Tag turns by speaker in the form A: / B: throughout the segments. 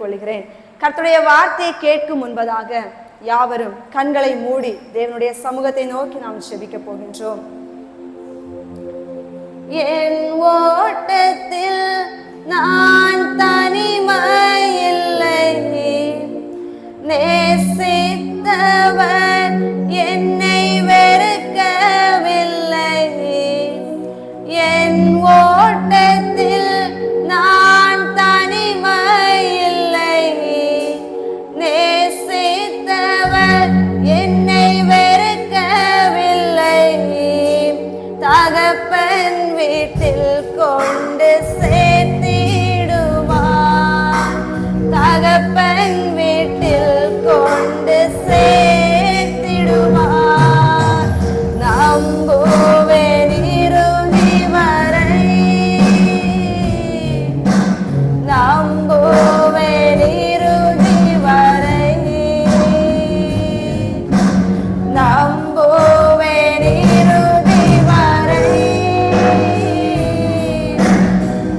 A: கேட்டுக்கொள்கிறேன். கர்த்தருடைய வார்த்தையை கேட்கும் முன்பதாக யாவரும் கண்களை மூடி தேவனுடைய சமூகத்தை நோக்கி நாம் ஜெபிக்க போகின்றோம். என் ஓட்டத்தில் நான் தனிமையில்லை, நேசித்தவர் என்னை வெறுக்கவில்லை. என் ஓட்டத்தில் நான் தனிமையில்லை, நேசித்தவர் என்னை வெறுக்கவில்லை. தகப்பன் வீட்டில் கொண்டு சேர்த்திடுவார், தகப்பன் வீட்டில் கொண்டு சேர்த்திடுவார். நம்புவேன் இறுதி வரை, நம்புவேன் இறுதி வரை, நம்புவேன் இறுதி வரை,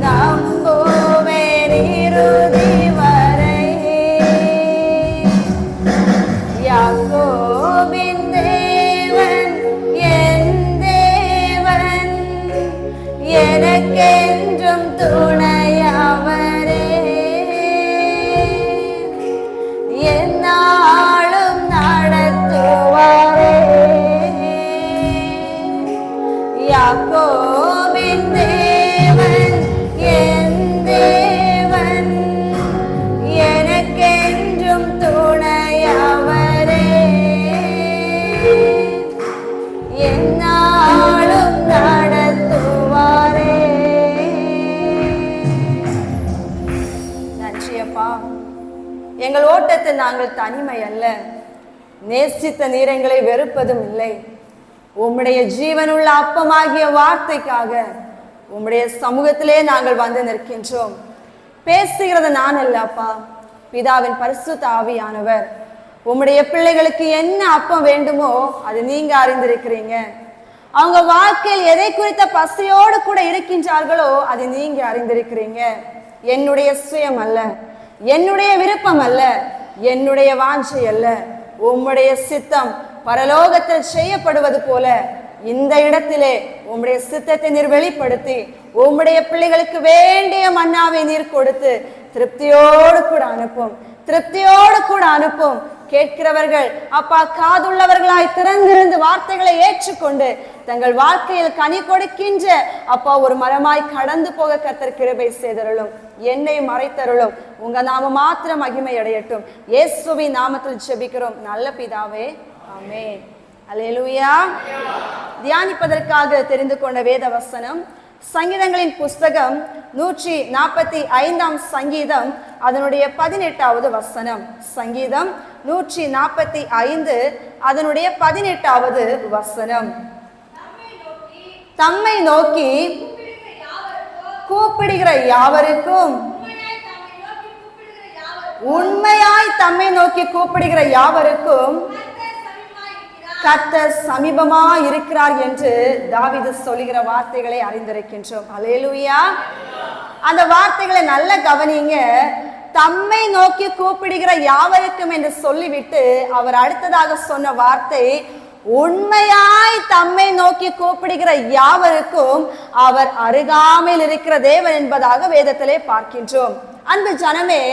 A: நம்புவேன் இறுதி வரை. யாக்கோபின் தேவன் என் தேவன், எனக்கென்றும் துணையவரே. என்னாலும் நடத்துவாரே. யாக்கோபின் தேவன் என் தேவன், எனக்கென்றும் துணையவரே. என்னாலும் நடத்துவாரே. நன்றி அப்பா. எங்கள் ஓட்டத்தில் நாங்கள் தனிமை அல்ல, நேசித்த நீர் எங்களை வெறுப்பதும் இல்லை. உம்முடைய ஜீவனுள்ள அப்பமாகிய வார்த்தைக்காக உம்முடைய சமூகத்திலே நாங்கள் வந்து நிற்கின்றோம். பேசுகிறது நான் அல்ல அப்பா, பிதாவின் பரிசுத்த ஆவியானவர். உம்முடைய பிள்ளைகளுக்கு என்ன அப்பம் வேண்டுமோ அது நீங்க அறிந்திருக்கிறீங்க. அவங்க வாழ்க்கையில் எதை குறித்த பசியோடு கூட இருக்கின்றார்களோ அது நீங்க அறிந்திருக்கிறீங்க. என்னுடைய சுயம் அல்ல, என்னுடைய விருப்பம் அல்ல, என்னுடைய வாஞ்சை அல்ல, உம்முடைய சித்தம் பரலோகத்தில் செய்யப்படுவது போல இந்த இடத்திலே உம்முடைய சித்தத்தை நீர் வெளிப்படுத்தி உம்முடைய பிள்ளைகளுக்கு வேண்டிய மன்னாவை நீர் கொடுத்து திருப்தியோடு கூட அனுப்பும், திருப்தியோடு கூட அனுப்பும். கேட்கிறவர்கள் அப்பா காதுள்ளவர்களாய் திறந்திருந்து வார்த்தைகளை ஏற்றுக்கொண்டு தங்கள் வாழ்க்கையில் கனி கொடுக்கின்ற அப்பா ஒரு மரமாய் கடந்து போக கர்த்தர் கிருபை செய்தருளும், என்னை மறைத்தருளும். உங்க நாம மாத்திரம் மகிமை அடையட்டும். இயேசுவின் நாமத்தில் ஜெபிக்கிறோம் நல்ல பிதாவே, ஆமென். அல்லேலூயா. தியானிப்பதற்காக தெரிந்து கொண்ட வேத வசனம் சங்கீதங்களின் புஸ்தகம் 145 சங்கீதம் அதனுடைய 18வது வசனம். சங்கீதம் 145 அதனுடைய 18வது வசனம். தம்மை நோக்கி கூப்பிடுகிற யாவருக்கும், உண்மையாய் தம்மை நோக்கி கூப்பிடுகிற யாவருக்கும் கர்த்தர் சமீபமா இருக்கிறார் என்று தாவீது சொல்லுகிற வார்த்தைகளை அறிந்திருக்கின்றோம். அல்லேலூயா. அந்த வார்த்தைகளை நல்ல கவனிங்க. தம்மை நோக்கி கூப்பிடுகிற யாவருக்கும் என்று சொல்லிவிட்டு அவர் அடுத்ததாக சொன்ன வார்த்தை உண்மையாய் தம்மை நோக்கி கூப்பிடுகிற யாவருக்கும் அவர் அருகாமையில் இருக்கிற தேவன் என்பதாக வேதத்திலே பார்க்கின்றோம். அன்பு ஜனமே,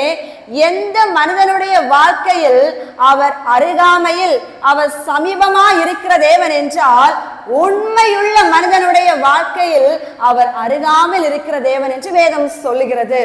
A: எந்த மனிதனுடைய வாழ்க்கையில் அவர் அருகாமையில் அவர் சமீபமா இருக்கிற தேவன் என்றால் உண்மையுள்ள மனிதனுடைய வாழ்க்கையில் அவர் அருகாமையில் இருக்கிற தேவன் என்று வேதம் சொல்லுகிறது.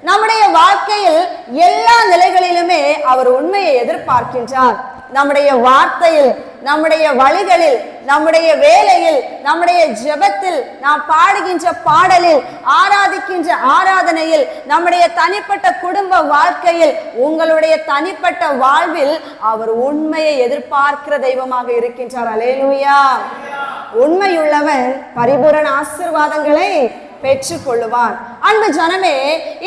A: நம்முடைய வாழ்க்கையில் எல்லா நிலைகளிலுமே அவர் உண்மையை எதிர்பார்க்கின்றார். நம்முடைய வார்த்தையில், நம்முடைய வழிகளில், நம்முடைய வேலையில், நம்முடைய ஜெபத்தில், நாம் பாடுகின்ற பாடலில், ஆராதிக்கின்ற ஆராதனையில், நம்முடைய தனிப்பட்ட குடும்ப வாழ்க்கையில், உங்களுடைய தனிப்பட்ட வாழ்வில் அவர் உண்மையை எதிர்பார்க்கிற தெய்வமாக இருக்கின்றார். அல்லேலூயா. உண்மையுள்ளவன் பரிபூரண ஆசீர்வாதங்களை பெற்றுக் கொள்ளுவார். அன்பு ஜனமே,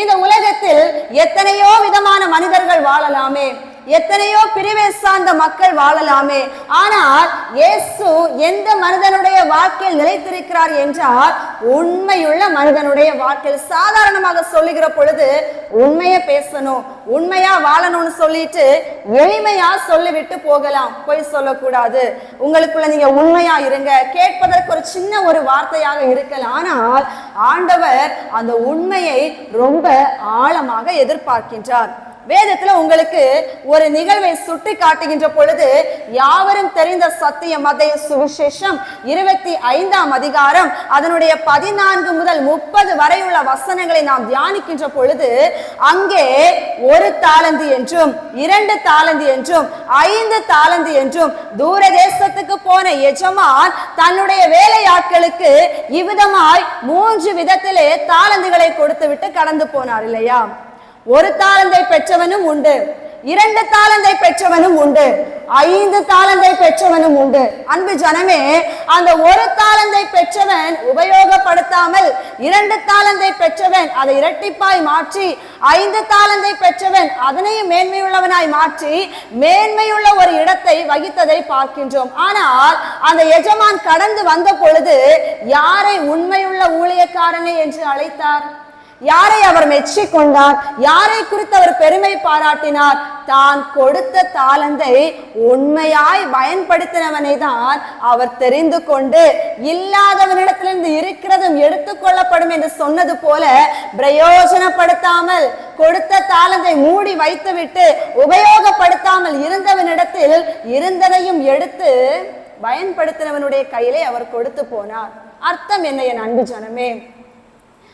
A: இந்த உலகத்தில் எத்தனையோ விதமான மனிதர்கள் வாழலாமே. எத்தனையோ பிரிவை சார்ந்த மக்கள் வாழலாமே, ஆனால் இயேசு எந்த மனிதனுடைய வாழ்க்கையில் நிலைத்திருக்கிறார் என்றால் உண்மையுள்ள மனிதனுடைய வாழ்க்கையில். சாதாரணமாக சொல்லுகிற பொழுது உண்மையை பேசணும், உண்மையா வாழணும்னு சொல்லிட்டு எளிமையா சொல்லிவிட்டு போகலாம், போய் சொல்லக்கூடாது. உங்களுக்குள்ள நீங்க உண்மையா இருங்க, கேட்பதற்கு ஒரு சின்ன ஒரு வார்த்தையாக இருக்கலாம், ஆனால் ஆண்டவர் அந்த உண்மையை ரொம்ப ஆழமாக எதிர்பார்க்கின்றார். வேதத்துல உங்களுக்கு ஒரு நிகழ்வை சுட்டி காட்டுகின்ற பொழுது யாவரும் தெரிந்த சத்தியம் மத்தேயு சுவிசேஷம் 25ஆம் அதிகாரம் அதனுடைய 14 முதல் 30 வரையுள்ள வசனங்களை நாம் தியானிக்கின்ற பொழுது அங்கே 1 தாலந்து என்றும் 2 தாலந்து என்றும் 5 தாலந்து என்றும் தூர தேசத்துக்கு போன எஜமான் தன்னுடைய வேலையாட்களுக்கு இவ்விதமாய் 3 விதத்திலே தாலந்துகளை கொடுத்து விட்டு கடந்து போனார் இல்லையா? 1 தாலந்தை பெற்றவனும் உண்டு, 2 தாலந்தை பெற்றவனும் உண்டு, 5 தாலந்தை பெற்றவனும் உண்டு. அன்பு ஜனமே, அந்த 1 தாலந்தை பெற்றவன் உபயோகப்படுத்தாமல் 2 தாலந்தை பெற்றவன் அதை இரட்டிப்பாய் மாற்றி, 5 தாலந்தை பெற்றவன் அதனையும் மேன்மையுள்ளவனாய் மாற்றி மேன்மையுள்ள ஒரு இடத்தை வகித்ததை பார்க்கின்றோம். ஆனால் அந்த எஜமான் கடந்து வந்த பொழுது யாரை உண்மையுள்ள ஊழியக்காரனே என்று அழைத்தார்? யாரை அவர் மெச்சிக் கொண்டார்? யாரை குறித்து அவர் பெருமை பாராட்டினார்? தான் கொடுத்த தாலந்தை உண்மையாய் பயன்படுத்தினவனை தான் அவர் தெரிந்து கொண்டு, இல்லாதவனிடத்திலிருந்து இருக்கிறதும் எடுத்துக்கொள்ளப்படும் என்று சொன்னது போல பிரயோஜனப்படுத்தாமல் கொடுத்த தாலந்தை மூடி வைத்துவிட்டு உபயோகப்படுத்தாமல் இருந்தவனிடத்தில் இருந்ததையும் எடுத்து பயன்படுத்தினவனுடைய கையிலே அவர் கொடுத்து போனார். அர்த்தம் என்ன என் அன்பு ஜனமே?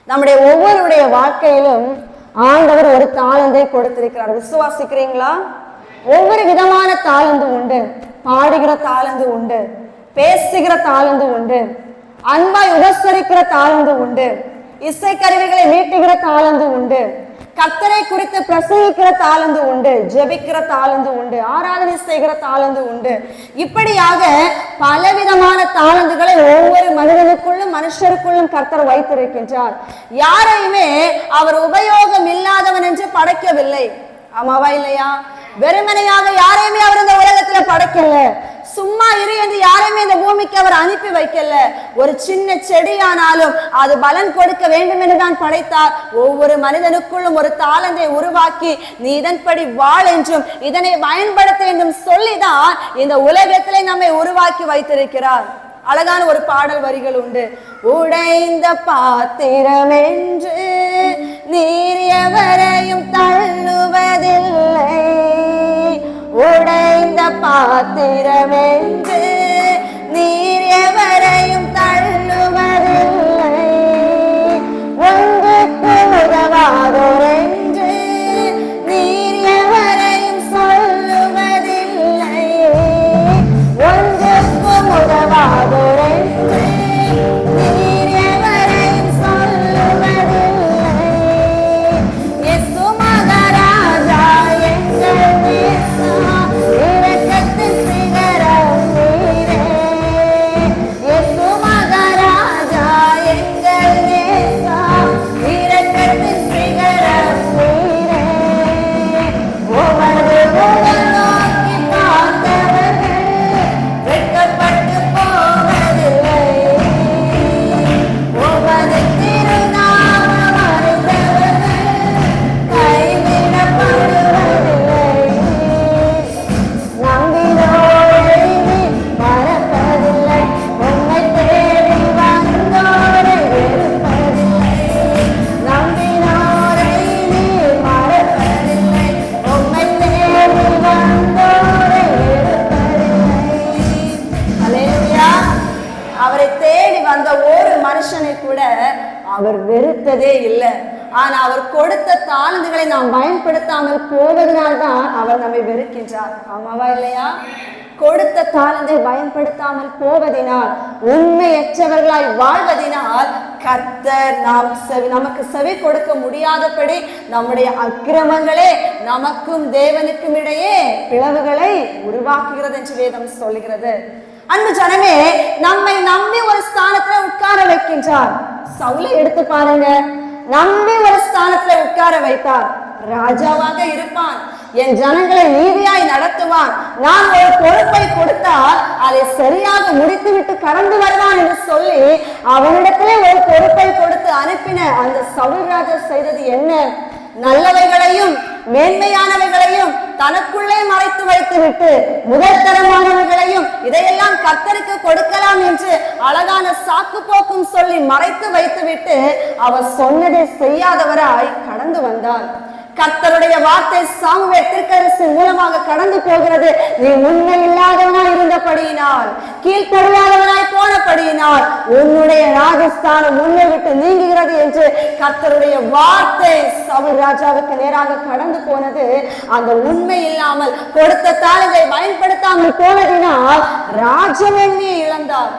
A: நம்முடைய ஒவ்வொருடைய வாழ்க்கையிலும் ஆண்டவர் ஒரு தாளந்தை கொடுத்திருக்கிறார். விசுவாசிக்கிறீங்களா? ஒவ்வொரு விதமான தாளந்து உண்டு. பாடுகிற தாளந்து உண்டு, பேசுகிற தாளந்து உண்டு, அன்பாய் உபசரிக்கிற தாளந்து உண்டு, இசைக்கருவிகளை மீட்டுகிற தாளந்து உண்டு, கர்த்தரை குறித்து பிரசங்கிக்கிற தாளந்து உண்டு, ஜெபிக்கிற தாளந்து உண்டு, ஆராதனை செய்கிற தாளந்து உண்டு. இப்படியாக பலவிதமான தாளந்துகளை ஒவ்வொரு மனிதனுக்குள்ளும் மனுஷருக்குள்ளும் கர்த்தர் வைத்திருக்கின்றார். யாரையுமே அவர் உபயோகம் இல்லாதவன் என்று படைக்கவில்லை. ஆமாவா இல்லையா? வெறுமனையாக யாரையுமே அவர் இந்த உலகத்துல படைக்கல. சும்மா இரு என்று யாரையுமே இந்த பூமிக்கு அவர் அனுப்பி வைக்கல. ஒரு சின்ன செடியானாலும் அது பலன் கொடுக்க வேண்டும் என்றுதான் படைத்தார். ஒவ்வொரு மனிதனுக்குள்ளும் ஒரு தாளந்தை உருவாக்கி நீ இதன்படி வாழ் என்றும் இதனை பயன்படுத்த என்றும் சொல்லிதான் இந்த உலகத்திலே நம்மை உருவாக்கி வைத்திருக்கிறார். அழகான ஒரு பாடல் வரிகள் உண்டு. உடைந்த பாத்திரம் என்று நீர் எவரையும் தள்ளுவதில்லை, உடைந்த பாத்திரம் என்று நீர் எவரையும் தள்ளுவதில்லை, ஒன்றுக்கு உதவாதோர் என்று நீர் எவரையும் சொல்லுவதில்லை, ஒன்றுக்கு உதவாதோர் என்று நீர் எவரையும் சொல்லுவதில்லை. இயேசு மகாராஜா எங்கள் நேசா, இரக்கத்தின் சிகரம் நீரே. இயேசு மகாராஜா எங்கள் நேசா, இரக்கத்தின் சிகரம் நீரே. உமது முகம் நோக்கி பார்த்தவர்கள் வெட்கப்பட்டு போவதில்லை, உமது திருநாமம் அறிந்தவர்கள் கைவிடப்படுவதில்லை. நம்பினோரை நீர் மறப்பதில்லை, உம்மை தேடி வந்தோரை வெறுப்பதில்லை. நம்பினோரை நீர் மறப்பதில்லை, உம்மை தேடி வந்தோரை வெறுப்பதில்லை. அல்லேலூயா. அவரை தேடி வந்த ஒரு மனுஷனை கூட அவர் வெறுத்ததே இல்லை. ஆனா அவர் கொடுத்த தாளந்துகளை நாம் பயன்படுத்தாமல் போவதனால்தான் அவர் நம்மை வெறுக்கின்றார். ஆமாவா இல்லையா? கொடுத்த தாளந்தை பயன்படுத்தாமல் போவதினால், உண்மையற்றவர்களாய் வாழ்வதினால் கர்த்தர் நமக்கு செவி கொடுக்க முடியாதபடி நம்முடைய அக்கிரமங்களே நமக்கும் தேவனுக்கும் இடையே பிளவுகளை உருவாக்குகிறது என்று வேதம் சொல்லுகிறது. அன்பு ஜனமே, நம்மை நம்பி ஒரு ஸ்தானத்துல உட்கார வைக்கின்றார். சவுலை எடுத்து பாருங்க, நம்பி ஒரு ஸ்தானத்துல உட்கார வைத்தார். ராஜாவாக இருப்பான், என் ஜனங்களை நீதியாய் நடத்துவான், நான் ஒரு பொறுப்பை கொடுத்தால் அதை சரியாக முடித்துவிட்டு கடந்து வருவான் என்று சொல்லி அவனிடத்திலே ஒரு பொறுப்பை கொடுத்து அனுப்பின அந்த சவுல் ராஜா செய்தது என்ன? நல்லவைகளையும் மேன்மையானவைகளையும் தனக்குள்ளே மறைத்து வைத்து விட்டு முதல் தரமானவைகளையும் இதையெல்லாம் கர்த்தருக்கு கொடுக்கலாம் என்று அழகான சாக்கு போக்கும் சொல்லி மறைத்து வைத்து விட்டு அவர் சொன்னதை செய்யாதவராய் கடந்து வந்தார். கர்த்தருடைய வார்த்தை சாமுவேல் தீர்க்கதரிசி மூலமாக கடந்து போகிறது. நீ உண்மை இல்லாதவனாய் இருந்தபடியினால், கீழ்ப்படியாதவனாய் போனபடியினால் உன்னுடைய ராஜஸ்தானம் உன்னை விட்டு நீங்குகிறது என்று கர்த்தருடைய வார்த்தை சவுல் ராஜாவுக்கு நேராக கடந்து போனது. அந்த உண்மை இல்லாமல் கொடுத்த தாளத்தை பயன்படுத்தாமல் போனதினால் ராஜமேன்மையை இழந்தார்.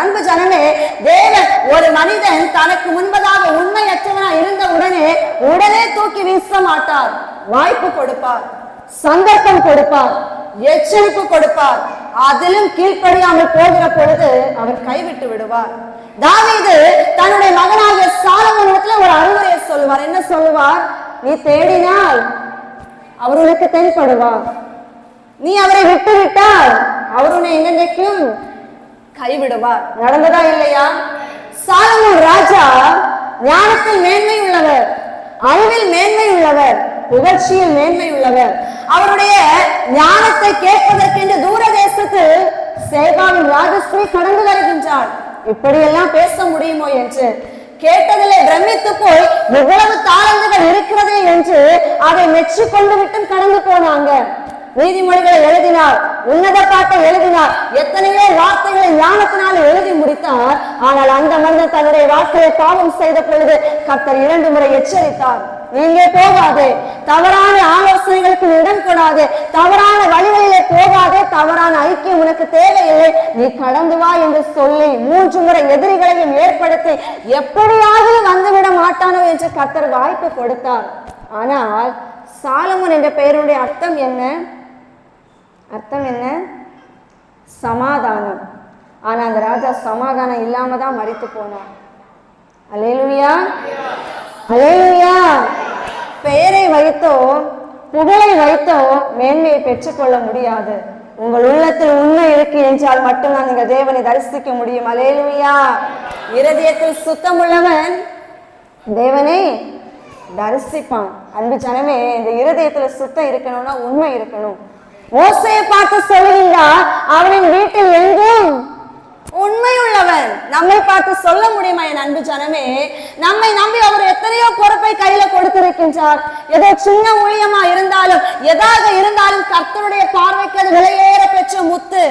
A: அன்பு ஜனமே, தேவன் ஒரு மனிதன் தனக்கு முன்பதாக உண்மையற்றவனாய் இருந்த உடனே தூக்கி வீச மாட்டார். வாய்ப்பு கொடுப்பார், சந்தர்ப்பம் கொடுப்பார், எச்சரிப்பு கொடுப்பார். அதிலும் கீழ்ப்படியாமல் போகிற பொழுது அவர் கைவிட்டு விடுவார். தாவீது தன்னுடைய மகனாகிய சாலமோனிடத்துல ஒரு அறிவுரையை சொல்லுவார். என்ன சொல்லுவார்? நீ தேடினால் அவர் உனக்கு தென்படுவார், நீ அவரை விட்டு விட்டால் அவர் உன்னை என்னைக்கும் கைவிடுவார். நடந்ததா இல்லையா? சாலமோன் ராஜா ஞானத்தில் மேன்மை உள்ளவர், அறிவில் மேன்மை உள்ளவர், புகழ்ச்சியில் மேன்மை உள்ளவர். அவருடைய ஞானத்தை கேட்பதற்கென்று தூர தேசத்து சேபாவின் ராஜஸ்ரீ கடந்து வருகின்றார். இப்படியெல்லாம் பேச முடியுமோ என்று கேட்டதிலே பிரமித்து போய் எவ்வளவு தாளந்துகள் இருக்கிறதே என்று அதை மெச்சு கொண்டு விட்டு கடந்து போனாங்க. நீதிமொழிகளை எழுதினார், உன்னத பாட்டை எழுதினார், எத்தனையோ வார்த்தைகளை ஞானத்தினால் எழுதி முடித்தார். ஆனால் அந்த மனிதன் தன்னுடைய வார்த்தையை பாவம் செய்த பொழுது கர்த்தர் 2 முறை எச்சரித்தார். நீங்க போகாதே, தவறான ஆலோசனைகளுக்கு இடம் கொடாதே, தவறான வழிகளிலே போகாதே, தவறான ஐக்கியம் உனக்கு தேவையில்லை, நீ கடந்து வா என்று சொல்லி 3 முறை எதிரிகளையும் ஏற்படுத்தி எப்படியாவது வந்துவிட மாட்டானோ என்று கர்த்தர் வாய்ப்பு கொடுத்தார். ஆனால் சாலமோன் என்ற பெயருடைய அர்த்தம் என்ன? சமாதானம். ஆனா அந்த ராஜா சமாதானம் இல்லாம தான் மரித்து போனார். அல்லேலூயா, அல்லேலூயா. பெயரை வைத்தோ புகழை வைத்தோ மேன்மையை பெற்றுக்கொள்ள முடியாது. உங்கள் உள்ளத்தில் உண்மை இருக்கு என்றால் மட்டும்தான் நீங்க தேவனை தரிசிக்க முடியும். அல்லேலூயா. இருதயத்தில் சுத்தம் உள்ளவன் தேவனை தரிசிப்பான். அன்பு ஜனமே, இந்த இருதயத்துல சுத்தம் இருக்கணும்னா உண்மை இருக்கணும். மோசையை பார்த்து சொல்லுகின்றார், அவனின் வீட்டில் எங்கும் உண்மை உள்ளவன். நம்மை பார்த்து சொல்ல முடியுமா? என் அன்பு ஜனமே, நம்மை நம்பி அவர் எத்தனையோ பொறுப்பை கையில கொடுத்திருக்கின்றார். ஏதோ சின்ன ஊழியமா இருந்தாலும் எதாக இருந்தாலும் கர்த்தருடைய பார்வைக்கு அது விலையேற பெற்ற முத்து.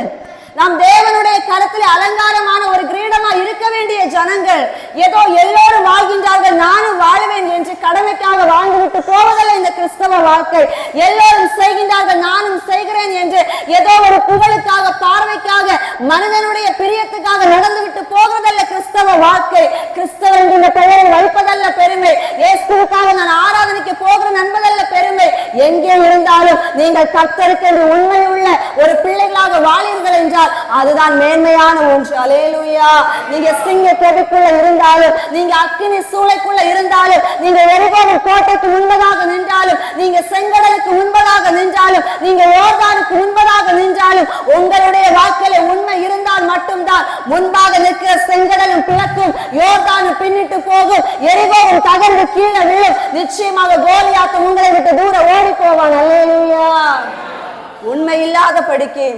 A: நாம் தேவனுடைய கருத்தில் அலங்காரமான ஒரு கிரீடமா இருக்க வேண்டிய ஜனங்கள் ஏதோ எல்லோரும் வாழ்கின்றார்கள், நானும் வாழ்வேன் என்று கடமைக்காக வாழ்ந்துவிட்டு போவதில்லை இந்த கிறிஸ்தவ வாழ்க்கை. எல்லோரும் செய்கின்றார்கள், நானும் செய்கிறேன் என்று ஏதோ ஒரு புகழுக்காக, பார்வைக்காக, மனிதனுடைய பிரியத்துக்காக நடந்துவிட்டு போகிறதல்ல கிறிஸ்தவ வாழ்க்கை. கிறிஸ்தவர் என்ற இந்த பெயரை வைப்பதல்ல பெருமை, இயேசுவுக்காக நான் ஆராதனைக்கு போகிறேன் என்பதல்ல பெருமை. எங்கே இருந்தாலும் நீங்கள் கர்த்தருக்கு என்று உண்மை உள்ள ஒரு பிள்ளைகளாக வாழீர்கள் என்றால் அதுதான் மேன்மையான ஒன்று. அல்லேலூயா. நீங்க சிங்க கெபிக்குள்ள இருந்தாலும், நீங்க அக்கினி சூளைக்குள்ள இருந்தாலும், நீங்க எரிகோவின் கோட்டைக்கு முன்பதாக நின்றாலும், நீங்க செங்கடலுக்கு முன்பதாக நின்றாலும், நீங்க யோர்தானுக்கு முன்பதாக நின்றாலும், உங்களுடைய வாழ்க்கையில உண்மை இருந்தால் மட்டும்தான் முன்பாக நிற்கிற செங்கடலும் பிளக்கும், யோர்தானும் பின்னிட்டு போகும், எரிகோவும் தகர்ந்து கீழே விழும். நிச்சயமாக கோலியாத்து உங்களை விட்டு தூர ஓடி போவான். அல்லேலூயா. உண்மை இல்லாத படிக்கு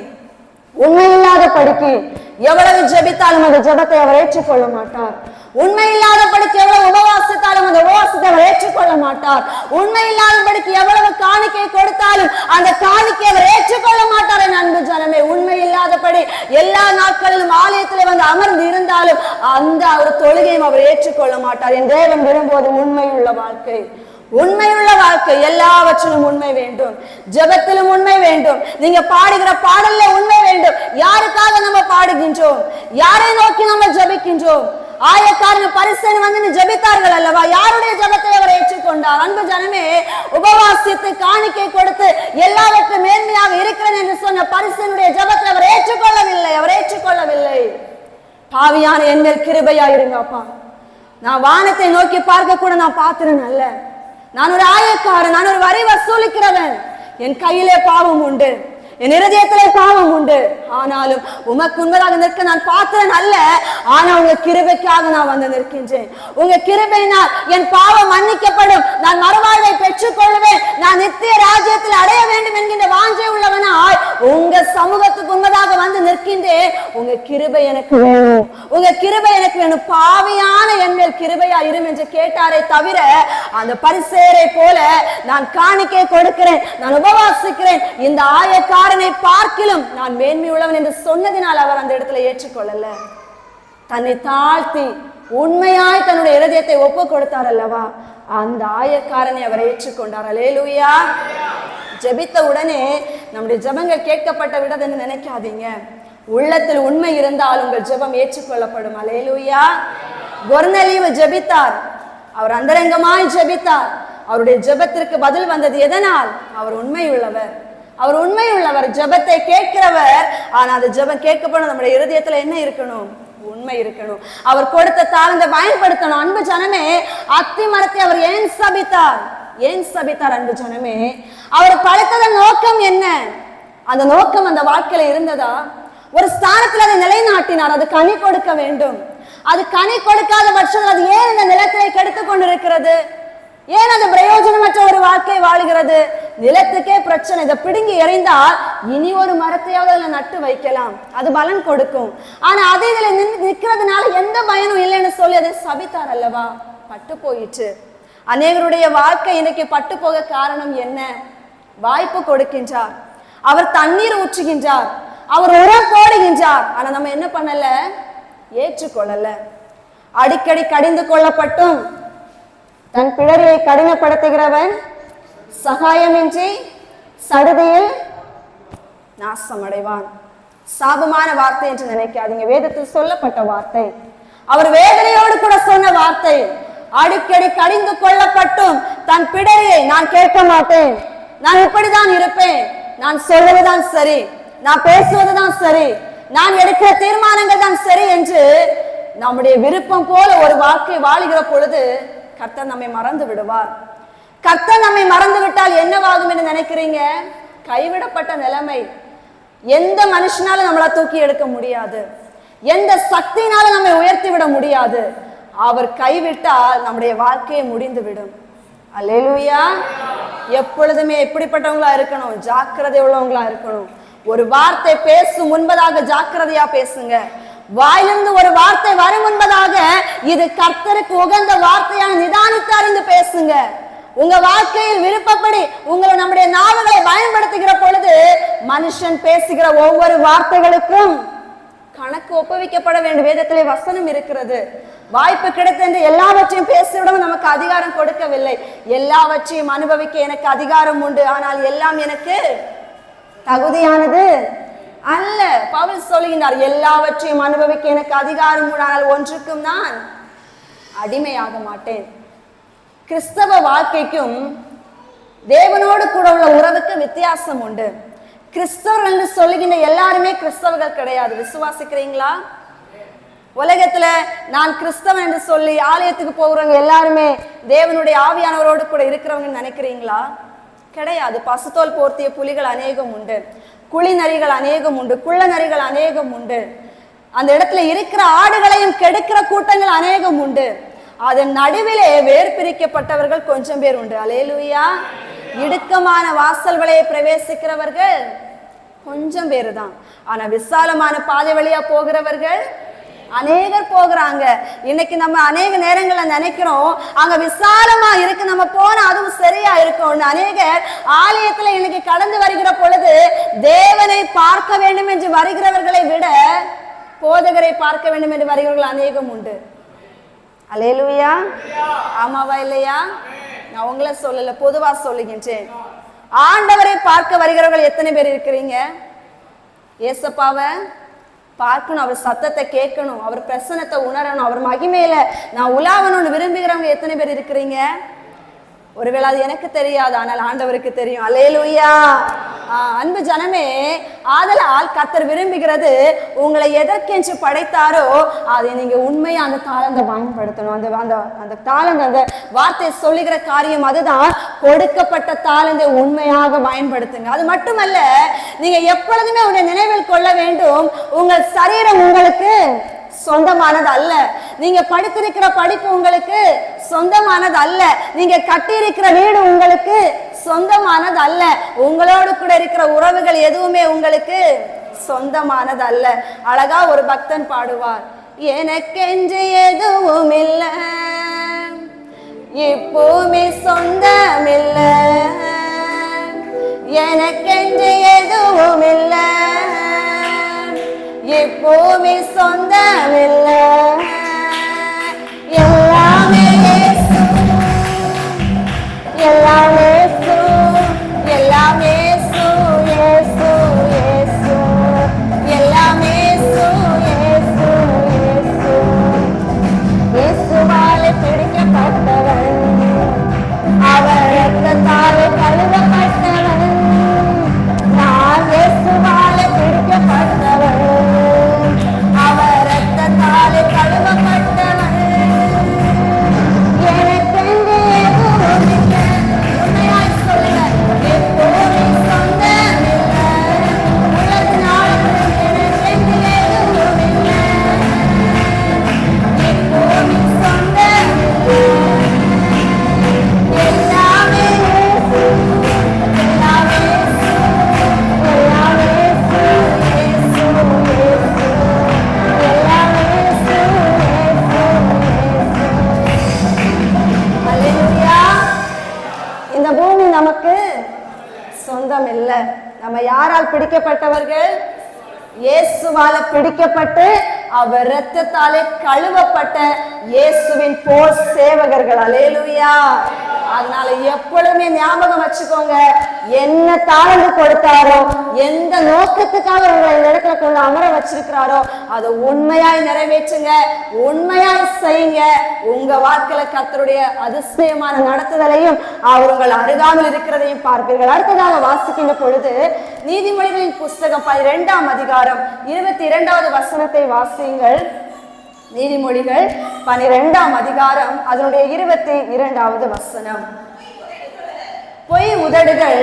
A: எவ்வளவு ஜெபித்தாலும் அந்த ஜெபத்தை அவர் ஏற்றுக்கொள்ள மாட்டார். உண்மை இல்லாதபடிக்கு எவ்வளவு உபவாசித்தாலும் அந்த உபவாசத்தை அவர் ஏற்றுக்கொள்ள மாட்டார். உண்மை இல்லாதபடிக்கு எவ்வளவு காணிக்கை கொடுத்தாலும் அந்த காணிக்கை அவர் ஏற்றுக்கொள்ள மாட்டார். என் அன்பு ஜனமே, உண்மை இல்லாதபடி எல்லா நாட்களிலும் ஆலயத்தில் வந்து அமர்ந்து இருந்தாலும் அந்த ஒரு தொழுகையும் அவர் ஏற்றுக்கொள்ள மாட்டார். என் தேவன் விரும்புவது உண்மையுள்ள வாழ்க்கை. உண்மையுள்ள வாழ்க்கை. எல்லாவற்றிலும் உண்மை வேண்டும், ஜெபத்திலும் உண்மை வேண்டும், நீங்க பாடுகிற பாடல்ல உண்மை வேண்டும். யாருக்காக நம்ம பாடுகின்றோம்? யாரை நோக்கி நம்ம ஜெபிக்கின்றோம்? ஆயக்காரங்க பரிசேயன் வந்து ஜெபித்தார்கள் அல்லவா? யாருடைய ஜெபத்தை அவர் ஏற்றுக்கொண்டார்? அன்பு ஜனமே, உபவாசித்து காணிக்கை கொடுத்து எல்லாவற்றும் மேன்மையாக இருக்கிறேன் என்று சொன்ன பரிசேயனுடைய ஜெபத்தை அவர் ஏற்றுக்கொள்ளவில்லை. பாவியான என் கிருபையா இருங்கப்பா. நான் வானத்தை நோக்கி பார்க்க கூட நான் பாத்திரன் அல்ல. நான் ஒரு ஆயக்காரன், நான் ஒரு வரி வசூலிக்க என் கையிலே பாவம் உண்டு, என் இருதயத்திலே பாவம் உண்டு. ஆனாலும் உமக்கு உண்மையாக நிற்க நான் பாத்திரன் அல்ல. ஆனா உங்க கிருபைக்காக நான் வந்து நிற்கின்றேன். உங்க கிருபையினால் என் பாவம் மன்னிக்கப்படும், நான் மறுவாழ்வை பெற்றுக் கொள்வேன், நான் நித்திய ராஜ்யத்தில் அடைய வேண்டும் என்கின்ற வாஞ்சை உள்ளவனாய் உங்க சமூகத்துக்கு உண்மையாக வந்து நிற்கின்றேன். உங்க கிருபை எனக்கு வேணும், உங்க கிருபை எனக்கு வேணும். பாவியான என் மேல் கிருபையா இரும் என்று கேட்டாரே தவிர, அந்த பரிசேயரை போல நான் காணிக்கை கொடுக்கிறேன், நான் உபவாசிக்கிறேன், இந்த ஆயக்காரனை பார்க்கிலும் நான் மேன்மை உள்ளவன் என்று சொன்னதினால் அவர் அந்த இடத்துல ஏற்றுக்கொள்ளல. தன்னை தாழ்த்தி உண்மையாய் தன்னுடைய இருதயத்தை ஒப்பு கொடுத்தார் அல்லவா, அந்த ஆயக்காரனை அவர் ஏற்றுக்கொண்டார். அல்லேலூயா. ஜெபித்த உடனே நம்முடைய ஜெபங்கள் கேட்கப்பட்ட விடன்னு நினைக்காதீங்க. உள்ளத்தில் உண்மை இருந்தால் உங்கள் ஜெபம் ஏற்றுக்கொள்ளப்படும். அல்லேலூயா. கொர்நேலியு ஜெபித்தார், அவர் அந்தரங்கமாய் ஜெபித்தார். அவருடைய ஜெபத்திற்கு பதில் வந்தது எதனால்? அவர் உண்மை உள்ளவர், அவர் உண்மை உள்ளவர், ஜெபத்தை கேட்கிறவர். ஆனா அந்த ஜெபம் கேட்கப்படும் நம்முடைய இருதயத்துல என்ன இருக்கணும்? உண்மை இருக்கணும். அவர் கொடுத்த தாளந்தை பயன்படுத்தணும். அன்பு ஜனமே, அத்தி மரத்தை அவர் ஏன் சபித்தார்? ஏன் சபித்தார்? அன்பு ஜனமே, அவர் படைத்ததன் நோக்கம் என்ன? அந்த நோக்கம் அந்த வாழ்க்கையில இருந்ததா? ஒரு ஸ்தானத்துல அதை நிலைநாட்டினார், அது கனி கொடுக்க வேண்டும். அது கனி கொடுக்காத பட்சத்தில் அது ஏன் இந்த நிலத்திலே கெடுத்து கொண்டிருக்கிறது? ஏன் அது பிரயோஜனமற்ற ஒரு வாழ்க்கை வாழுகிறது? நிலத்துக்கே பிரச்சனை. இதை பிடுங்கி எறிந்தால் இனி ஒரு மரத்தையாவது அதுல நட்டு வைக்கலாம், அது பலன் கொடுக்கும். ஆனா அது இதுல நிற்கிறதுனால எந்த பயனும் இல்லைன்னு சொல்லி அதை சபித்தார் அல்லவா, பட்டு போயிற்று. அநேகருடைய வாழ்க்கை இன்னைக்கு பட்டு போக காரணம் என்ன? வாய்ப்பு கொடுக்கின்றார், அவர் தண்ணீர் ஊற்றுகின்றார், அவர் உரம் போடுகின்றார். ஆனா நம்ம என்ன பண்ணல? ஏற்றுக்கொள்ளல. அடிக்கடி கடிந்து கொள்ளப்பட்டும் தன் பிடரியை கடினப்படுத்துகிறவன் சகாயமின்றி சடுதியில் நாசமடைவான். சாபமான வார்த்தை என்று நினைக்காதீங்க, வேதத்தில் சொல்லப்பட்ட வார்த்தை, அவர் வேதனையோடு கூட சொன்ன வார்த்தை. அடிக்கடி கடிந்து கொள்ளப்பட்டும் தன் பிடரியை நான் கேட்க மாட்டேன், நான் இப்படிதான் இருப்பேன், நான் சொல்வதுதான் சரி, நான் பேசுவதுதான் சரி, நான் எடுக்கிற தீர்மானங்கள் தான் சரி என்று நம்முடைய விருப்பம் போல ஒரு வாழ்க்கை வாழுகிற பொழுது கர்த்தர் நம்மை மறந்து விடுவார். கர்த்தர் நம்மை மறந்து விட்டால் என்னவாகும் என்று நினைக்கிறீங்க? கைவிடப்பட்ட நிலைமை. எந்த மனுஷனாலும் நம்மளை தூக்கி எடுக்க முடியாது, எந்த சக்தினாலும் நம்மை உயர்த்தி விட முடியாது. அவர் கைவிட்டால் நம்முடைய வாழ்க்கையை முடிந்து விடும். அல்லேலூயா. எப்பொழுதுமே எப்படிப்பட்டவங்களா இருக்கணும்? ஜாக்கிரதை உள்ளவங்களா இருக்கணும். ஒரு வார்த்தை பேசும் முன்பதாக ஜாக்கிரதையா பேசுங்க. வாயிலிருந்து ஒரு வார்த்தை வரும் முன்பதாக இது கர்த்தருக்கு உகந்த வார்த்தையான நிதானித்து அறிந்து பேசுங்க. உங்க வாழ்க்கையில் விருப்பப்படி உங்களை நம்முடைய நாவுகளை பயன்படுத்துகிற பொழுது மனுஷன் பேசுகிற ஒவ்வொரு வார்த்தைகளுக்கும் கணக்கு ஒப்புவிக்கப்பட வேண்டும். வேதத்திலே வசனம் இருக்கிறது. வாய்ப்பு கிடைத்த என்று எல்லாவற்றையும் பேசிவிடவும் நமக்கு அதிகாரம் கொடுக்கவில்லை. எல்லாவற்றையும் அனுபவிக்க எனக்கு அதிகாரம் உண்டு, ஆனால் எல்லாம் எனக்கு தகுதியானது அல்ல. பவுல் சொல்லுகிறார், எல்லாவற்றையும் அனுபவிக்க எனக்கு அதிகாரம் உண்டு, ஆனால் ஒன்றுக்கும் நான் அடிமையாக மாட்டேன். கிறிஸ்தவ வாழ்க்கைக்கும் தேவனோடு கூட உள்ள உறவுக்கு வித்தியாசம் உண்டு. கிறிஸ்தவர்கள் என்று சொல்லுகின்ற எல்லாருமே கிறிஸ்தவர்கள் கிடையாது. விசுவாசிக்கிறீங்களா? உலகத்துல நான் கிறிஸ்தவன் என்று சொல்லி ஆலயத்துக்கு போகிறவங்க எல்லாருமே தேவனுடைய ஆவியானவரோடு கூட இருக்கிறவங்க நினைக்கிறீங்களா? கிடையாது. பசுத்தோல் போர்த்திய புலிகள் அநேகம் உண்டு, குழி நரிகள் அநேகம் உண்டு, குள்ள நரிகள் அநேகம் உண்டு. அந்த இடத்துல இருக்கிற ஆடுகளையும் கெடுக்கிற கூட்டங்கள் அநேகம் உண்டு. அதன் நடுவிலே வேர் பிரிக்கப்பட்டவர்கள் கொஞ்சம் பேர் உண்டு. அல்லேலூயா. இடுக்கமான வாசல் வழியை பிரவேசிக்கிறவர்கள் கொஞ்சம் பேரு தான். ஆனா விசாலமான பாதை வழியா போகிறவர்கள் அநேகர் போகிறாங்க. இன்னைக்கு நம்ம அநேக நேரங்கள்ல நினைக்கிறோம் அங்க விசாலமா இருக்கு, நம்ம போனா அதுவும் சரியா இருக்கும். அநேகர் ஆலயத்துல இன்னைக்கு கடந்து வருகிற பொழுது தேவனை பார்க்க வேண்டும் என்று வருகிறவர்களை விட போதகரை பார்க்க வேண்டும் என்று வருகிறவர்கள் அநேகம் உண்டு. அல்லேலூயா. ஆமாவா இல்லையா? நான் உங்களை சொல்லல, பொதுவா சொல்லுகின்றேன். ஆண்டவரை பார்க்க வருகிறவர்கள் எத்தனை பேர் இருக்கிறீங்க? ஏசப்பாவை பார்க்கணும், அவர் சத்தத்தை கேட்கணும், அவர் பிரசன்னத்தை உணரணும், அவர் மகிமையில நான் உலாவணும்னு விரும்புகிறவங்க எத்தனை பேர் இருக்கிறீங்க? ஒருவேளை அது எனக்கு தெரியாது, ஆனால் ஆண்டவருக்கு தெரியும். அல்லேலூயா. அன்பு ஜனமே, ஆதலால் கர்த்தர் விரும்புகிறது உங்களை எதற்கென்று படைத்தாரோ அதை நீங்க உண்மையா அந்த தாளந்தை பயன்படுத்தணும். அந்த அந்த அந்த தாளந்தை, அந்த வார்த்தை சொல்லுகிற காரியம் அதுதான். கொடுக்கப்பட்ட தாளந்தை உண்மையாக பயன்படுத்துங்க. அது மட்டுமல்ல, நீங்க எப்பொழுதுமே உங்களை நினைவில் கொள்ள வேண்டும், உங்கள் சரீரம் உங்களுக்கு சொந்தமானது அல்ல. நீங்க படித்திருக்கிற படிப்பு உங்களுக்கு சொந்தமானது அல்ல. நீங்க கட்டியிருக்கிற வீடு உங்களுக்கு சொந்தமானது அல்ல. உங்களோடு கூட இருக்கிற உறவுகள் எதுவுமே உங்களுக்கு சொந்தமானது அல்ல. அழகா ஒரு பக்தன் பாடுவார், எனக்கென்று எதுவும் இல்ல, இப்போமே சொந்தமில்ல, எனக்கென்று எதுவும் இல்ல, எப்போமே சொந்தமில்ல, எல்லாமே இயேசு, எல்லாமே இயேசு, எல்லாமே இயேசு, இயேசு, இயேசு, எல்லாமே இயேசு, இயேசு, இயேசு. இயேசுவாலே பிடிக்கப்பட்டவன், அவர் இரத்தத்தாலே கழுவப்பட்டவன், நான் இயேசுவாலே பிடிக்கப்பட்டவன், அவர் இரத்தத்தாலே கழுவப்பட்டவன், எனக்கென்று எதுவும் இல்லை. உண்மையாய் சொல்லுங்க, எப்போதுமே சொந்தமில்லை, உலக நாளும் எனக்கென்று எதுவும் இல்லை, எப்போதுமே சொந்தமில்லை, எல்லாமே இயேசு, எல்லாமே இயேசு, எல்லாமே இயேசு, இயேசு, இயேசு, எல்லாமே இயேசு, இயேசு, இயேசு. அல்லேலூயா. இந்த பூமி நமக்கு சொந்தம் இல்லை. நம்ம யாரால் பிடிக்கப்பட்டவர்கள்? இயேசுவால பிடிக்கப்பட்டு அவர் இரத்தத்தாலே கழுவப்பட்ட இயேசுவின் போர் சேவகர்கள். அல்லேலூயா. அதனால எப்பொழுதுமே ஞாபகம் வச்சுக்கோங்க, என்ன தாளந்து கொடுத்தாரோ, எந்த நோக்கத்துக்காக உங்களை இந்த இடத்துல கொண்டு அமர வச்சிருக்கிறாரோ அதை உண்மையாய் நிறைவேற்றுங்க, உண்மையாய் செய்யுங்க. உங்க வாழ்க்கையில கர்த்தருடைய அதிசயமான நடத்துதலையும் அவர் உங்கள் அருகாமல் இருக்கிறதையும் பார்ப்பீர்கள். அடுத்ததாக வாசிக்கின்ற பொழுது நீதிமொழிகளின் புஸ்தகம் 12ஆம் அதிகாரம் 22வது வசனத்தை வாசியுங்கள். நீதிமொழிகள் 12ஆம் அதிகாரம் அதனுடைய 22வது வசனம். பொய் உதடுகள்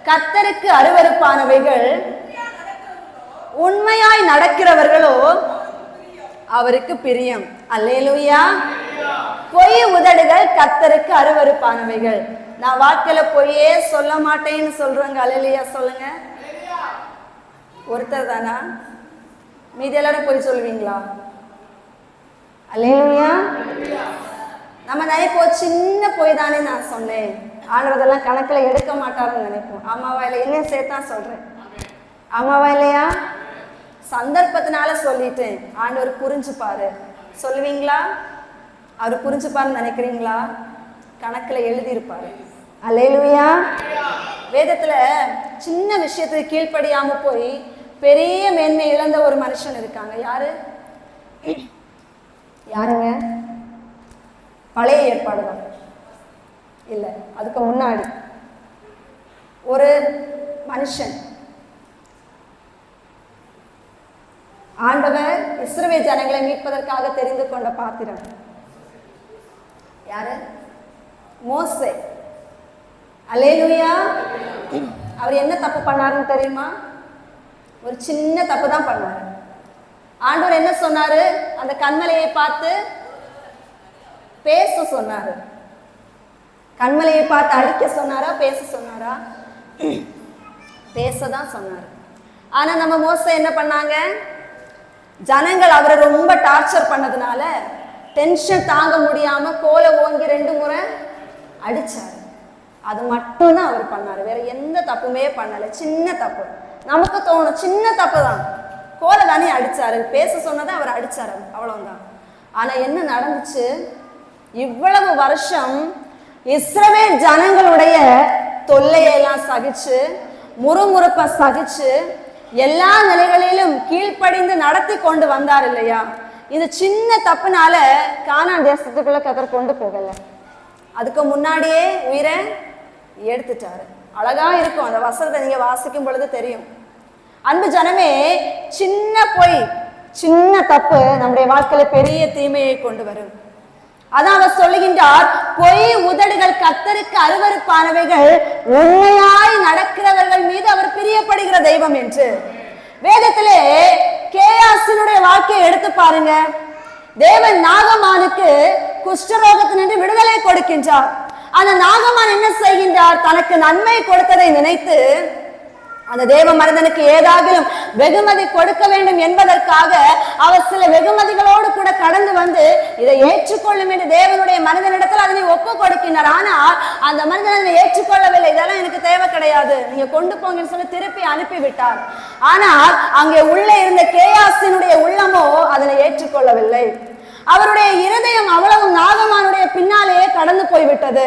A: கர்த்தருக்கு அருவருப்பானவைகள், உண்மையாய் நடக்கிறவர்களோ அவருக்கு பிரியம். அல்லேலூயா. பொய் உதடுகள் கர்த்தருக்கு அருவருப்பானவைகள். நான் வாழ்க்கையில பொய்யே சொல்ல மாட்டேன்னு சொல்றவங்க அல்லேலூயா சொல்லுங்க. ஒருத்தர் தானா? மீதி எல்லாரும் பொய் சொல்லுவீங்களா? அல்லேலூயா. நம்ம நினைப்போம், சின்ன பொய் தானே நான் சொன்னேன், ஆண்டவரெல்லாம் கணக்குல எடுக்க மாட்டாருன்னு நினைப்போம். ஆமாவா இல்லை? என்ன சேர்த்தான் சொல்றேன், ஆமாவா இல்லையா? சந்தர்ப்பத்தினால சொல்லிட்டேன், ஆண்டவர் புரிஞ்சுப்பாரு சொல்லுவீங்களா? அவர் புரிஞ்சுப்பாருன்னு நினைக்கிறீங்களா? கணக்குல எழுதியிருப்பாரு. அல்லேலூயா. வேதத்துல சின்ன விஷயத்துக்கு கீழ்ப்படியாம போய் பெரிய மேன்மை இழந்த ஒரு மனுஷன் இருக்காங்க. யாரு? யாருங்க? பழைய ஏற்பாடு தான் இல்ல, அதுக்கு முன்னாடி ஒரு மனுஷன், ஆண்டவர் இஸ்ரவேல் ஜனங்களை மீட்பதற்காக தெரிந்து கொண்ட பாத்திரம். யாரு? மோசே. அல்லேலூயா. அவர் என்ன தப்பு பண்ணாருன்னு தெரியுமா? ஒரு சின்ன தப்பு தான் பண்ணாரு. ஆண்டவர் என்ன சொன்னாரு? அந்த கண்மலையை பார்த்து பேச சொன்னாரு. கண்மலையை பார்த்து அடிக்க சொன்னாரா, பேச சொன்னாரா? பேசதான் சொன்னாரு. ஆனா நம்ம மோசே என்ன பண்ணாங்க? ஜனங்கள் அவரை ரொம்ப டார்ச்சர் பண்ணதுனால டென்ஷன் தாங்க முடியாம கோலை ஓங்கி 2 முறை அடிச்சாரு. அது மட்டும் தான் அவர் பண்ணாரு, வேற எந்த தப்புமே பண்ணல. சின்ன தப்பு. நமக்கு தோணும் சின்ன தப்பு தான், கோலை தானே அடிச்சாரு, பேச சொன்னதை அவர் அடிச்சாரு, அவ்வளவுதான். ஆனா என்ன நடந்துச்சு? இவ்வளவு வருஷம் இஸ்ரவேல் ஜனங்களுடைய தொல்லையெல்லாம் சகிச்சு, முறுமுறுப்ப சகிச்சு, எல்லா நிலைகளிலும் கீழ்ப்படிந்து நடத்தி கொண்டு வந்தார் இல்லையா? இந்த சின்ன தப்புனால கானான் தேசத்துக்குள்ள கர்த்தர் கொண்டு போகல. அதுக்கு முன்னாடியே உயிரை எடுத்துட்டாரு. அழகா இருக்கும் அந்த வசனத்தை நீங்க வாசிக்கும் பொழுது தெரியும். அன்பு ஜனமே, சின்ன பொய், சின்ன தப்பு நம்முடைய வாழ்க்கையில பெரிய தீமையை கொண்டு வரும். அதான் அவர் சொல்லுகின்றார், பொய் உதடுகள் கர்த்தருக்கு அருவருப்பானவைகள், உண்மையாய் நடக்கிறவர்கள் மீது அவர் பிரியப்படுகிற தெய்வம் என்று. வேதத்திலே கேயாசினுடைய வாழ்க்கையை எடுத்து பாருங்க. தேவன் நாகமானுக்கு குஷ்டரோகத்தினின்று விடுதலை கொடுக்கின்றார். அந்த நாகமான் என்ன செய்கின்றார்? தனக்கு நன்மை கொடுத்ததை நினைத்து அந்த தேவ மனிதனுக்கு ஏதாகிலும் வெகுமதி கொடுக்க வேண்டும் என்பதற்காக அவர் சில வெகுமதிகளோடு கூட கடந்து வந்து இதை ஏற்றுக்கொள்ளும் என்று தேவனுடைய மனிதனிடத்தில் அதனை ஒப்பு கொடுக்கின்றார். ஆனால் அந்த மனிதன் அதனை ஏற்றுக்கொள்ளவில்லை. இதெல்லாம் எனக்கு தேவை கிடையாது, நீங்க கொண்டு போங்கன்னு சொல்லி திருப்பி அனுப்பிவிட்டார். ஆனால் அங்கே உள்ளே இருந்த கேயாசினுடைய உள்ளமோ அதனை ஏற்றுக்கொள்ளவில்லை. அவருடைய இருதயம் அவ்வளவு நாகமானுடைய பின்னாலேயே கடந்து போய்விட்டது.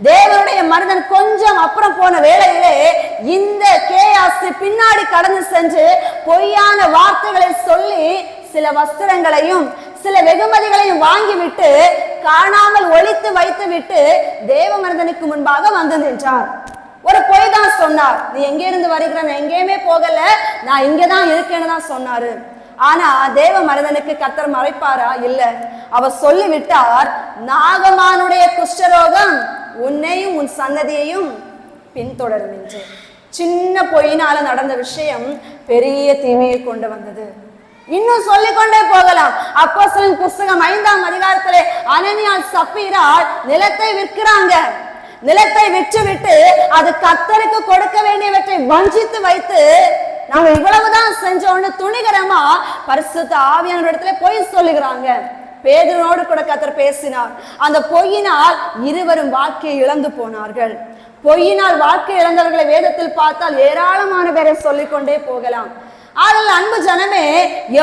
A: தேவனுடைய மனிதன் கொஞ்சம் அப்புறம் போன வேளையிலே இந்த கேயாசி பின்னாடி கடந்து சென்று பொய்யான வார்த்தைகளை சொல்லி சில வஸ்திரங்களையும் சில வெகுமதிகளையும் வாங்கிவிட்டு காணாமல் ஒளித்து வைத்து விட்டு தேவ மனிதனுக்கு முன்பாக வந்து நின்றார். ஒரு பொய் தான் சொன்னார். நீ எங்கே இருந்து வருகிற? நான் எங்கேயுமே போகல, நான் இங்கதான் இருக்கேன்னு தான் சொன்னாரு. ஆனா தேவ மனிதனுக்கு கர்த்தர் மறைப்பாரா? இல்ல. அவர் சொல்லிவிட்டார், நாகமானுடைய குஷ்டரோகம் உன்னையும் உன் சன்னதியையும் பின்தொடரும் என்று. சின்ன பொய்யினால நடந்த விஷயம் பெரிய தீமையை கொண்டு வந்தது. இன்னும் சொல்லிக்கொண்டே போகலாம். அப்போஸ்தலரின் புஸ்தகம் 5ஆம் அதிகாரத்திலே அனனியாள் சப்பீராள் நிலத்தை விற்கிறாங்க. நிலத்தை விற்றுவிட்டு அது கர்த்தருக்கு கொடுக்க வேண்டியவற்றை வஞ்சித்து வைத்து நாங்க இவ்வளவுதான் செஞ்சோன்னு துணிகரமா பரிசுத்த ஆவியானவர் இடத்துல பொய் சொல்லுகிறாங்க. பேதுருவோடு கூட கர்த்தர் பேசினார். அந்த பொய்யினால் இருவரும் வாழ்க்கையை இழந்து போனார்கள். பொய்யினால் வாழ்க்கை இழந்தவர்களை வேதத்தில் பார்த்தால் ஏராளமான பேரை சொல்லிக்கொண்டே போகலாம். ஆனால் அன்பு ஜனமே,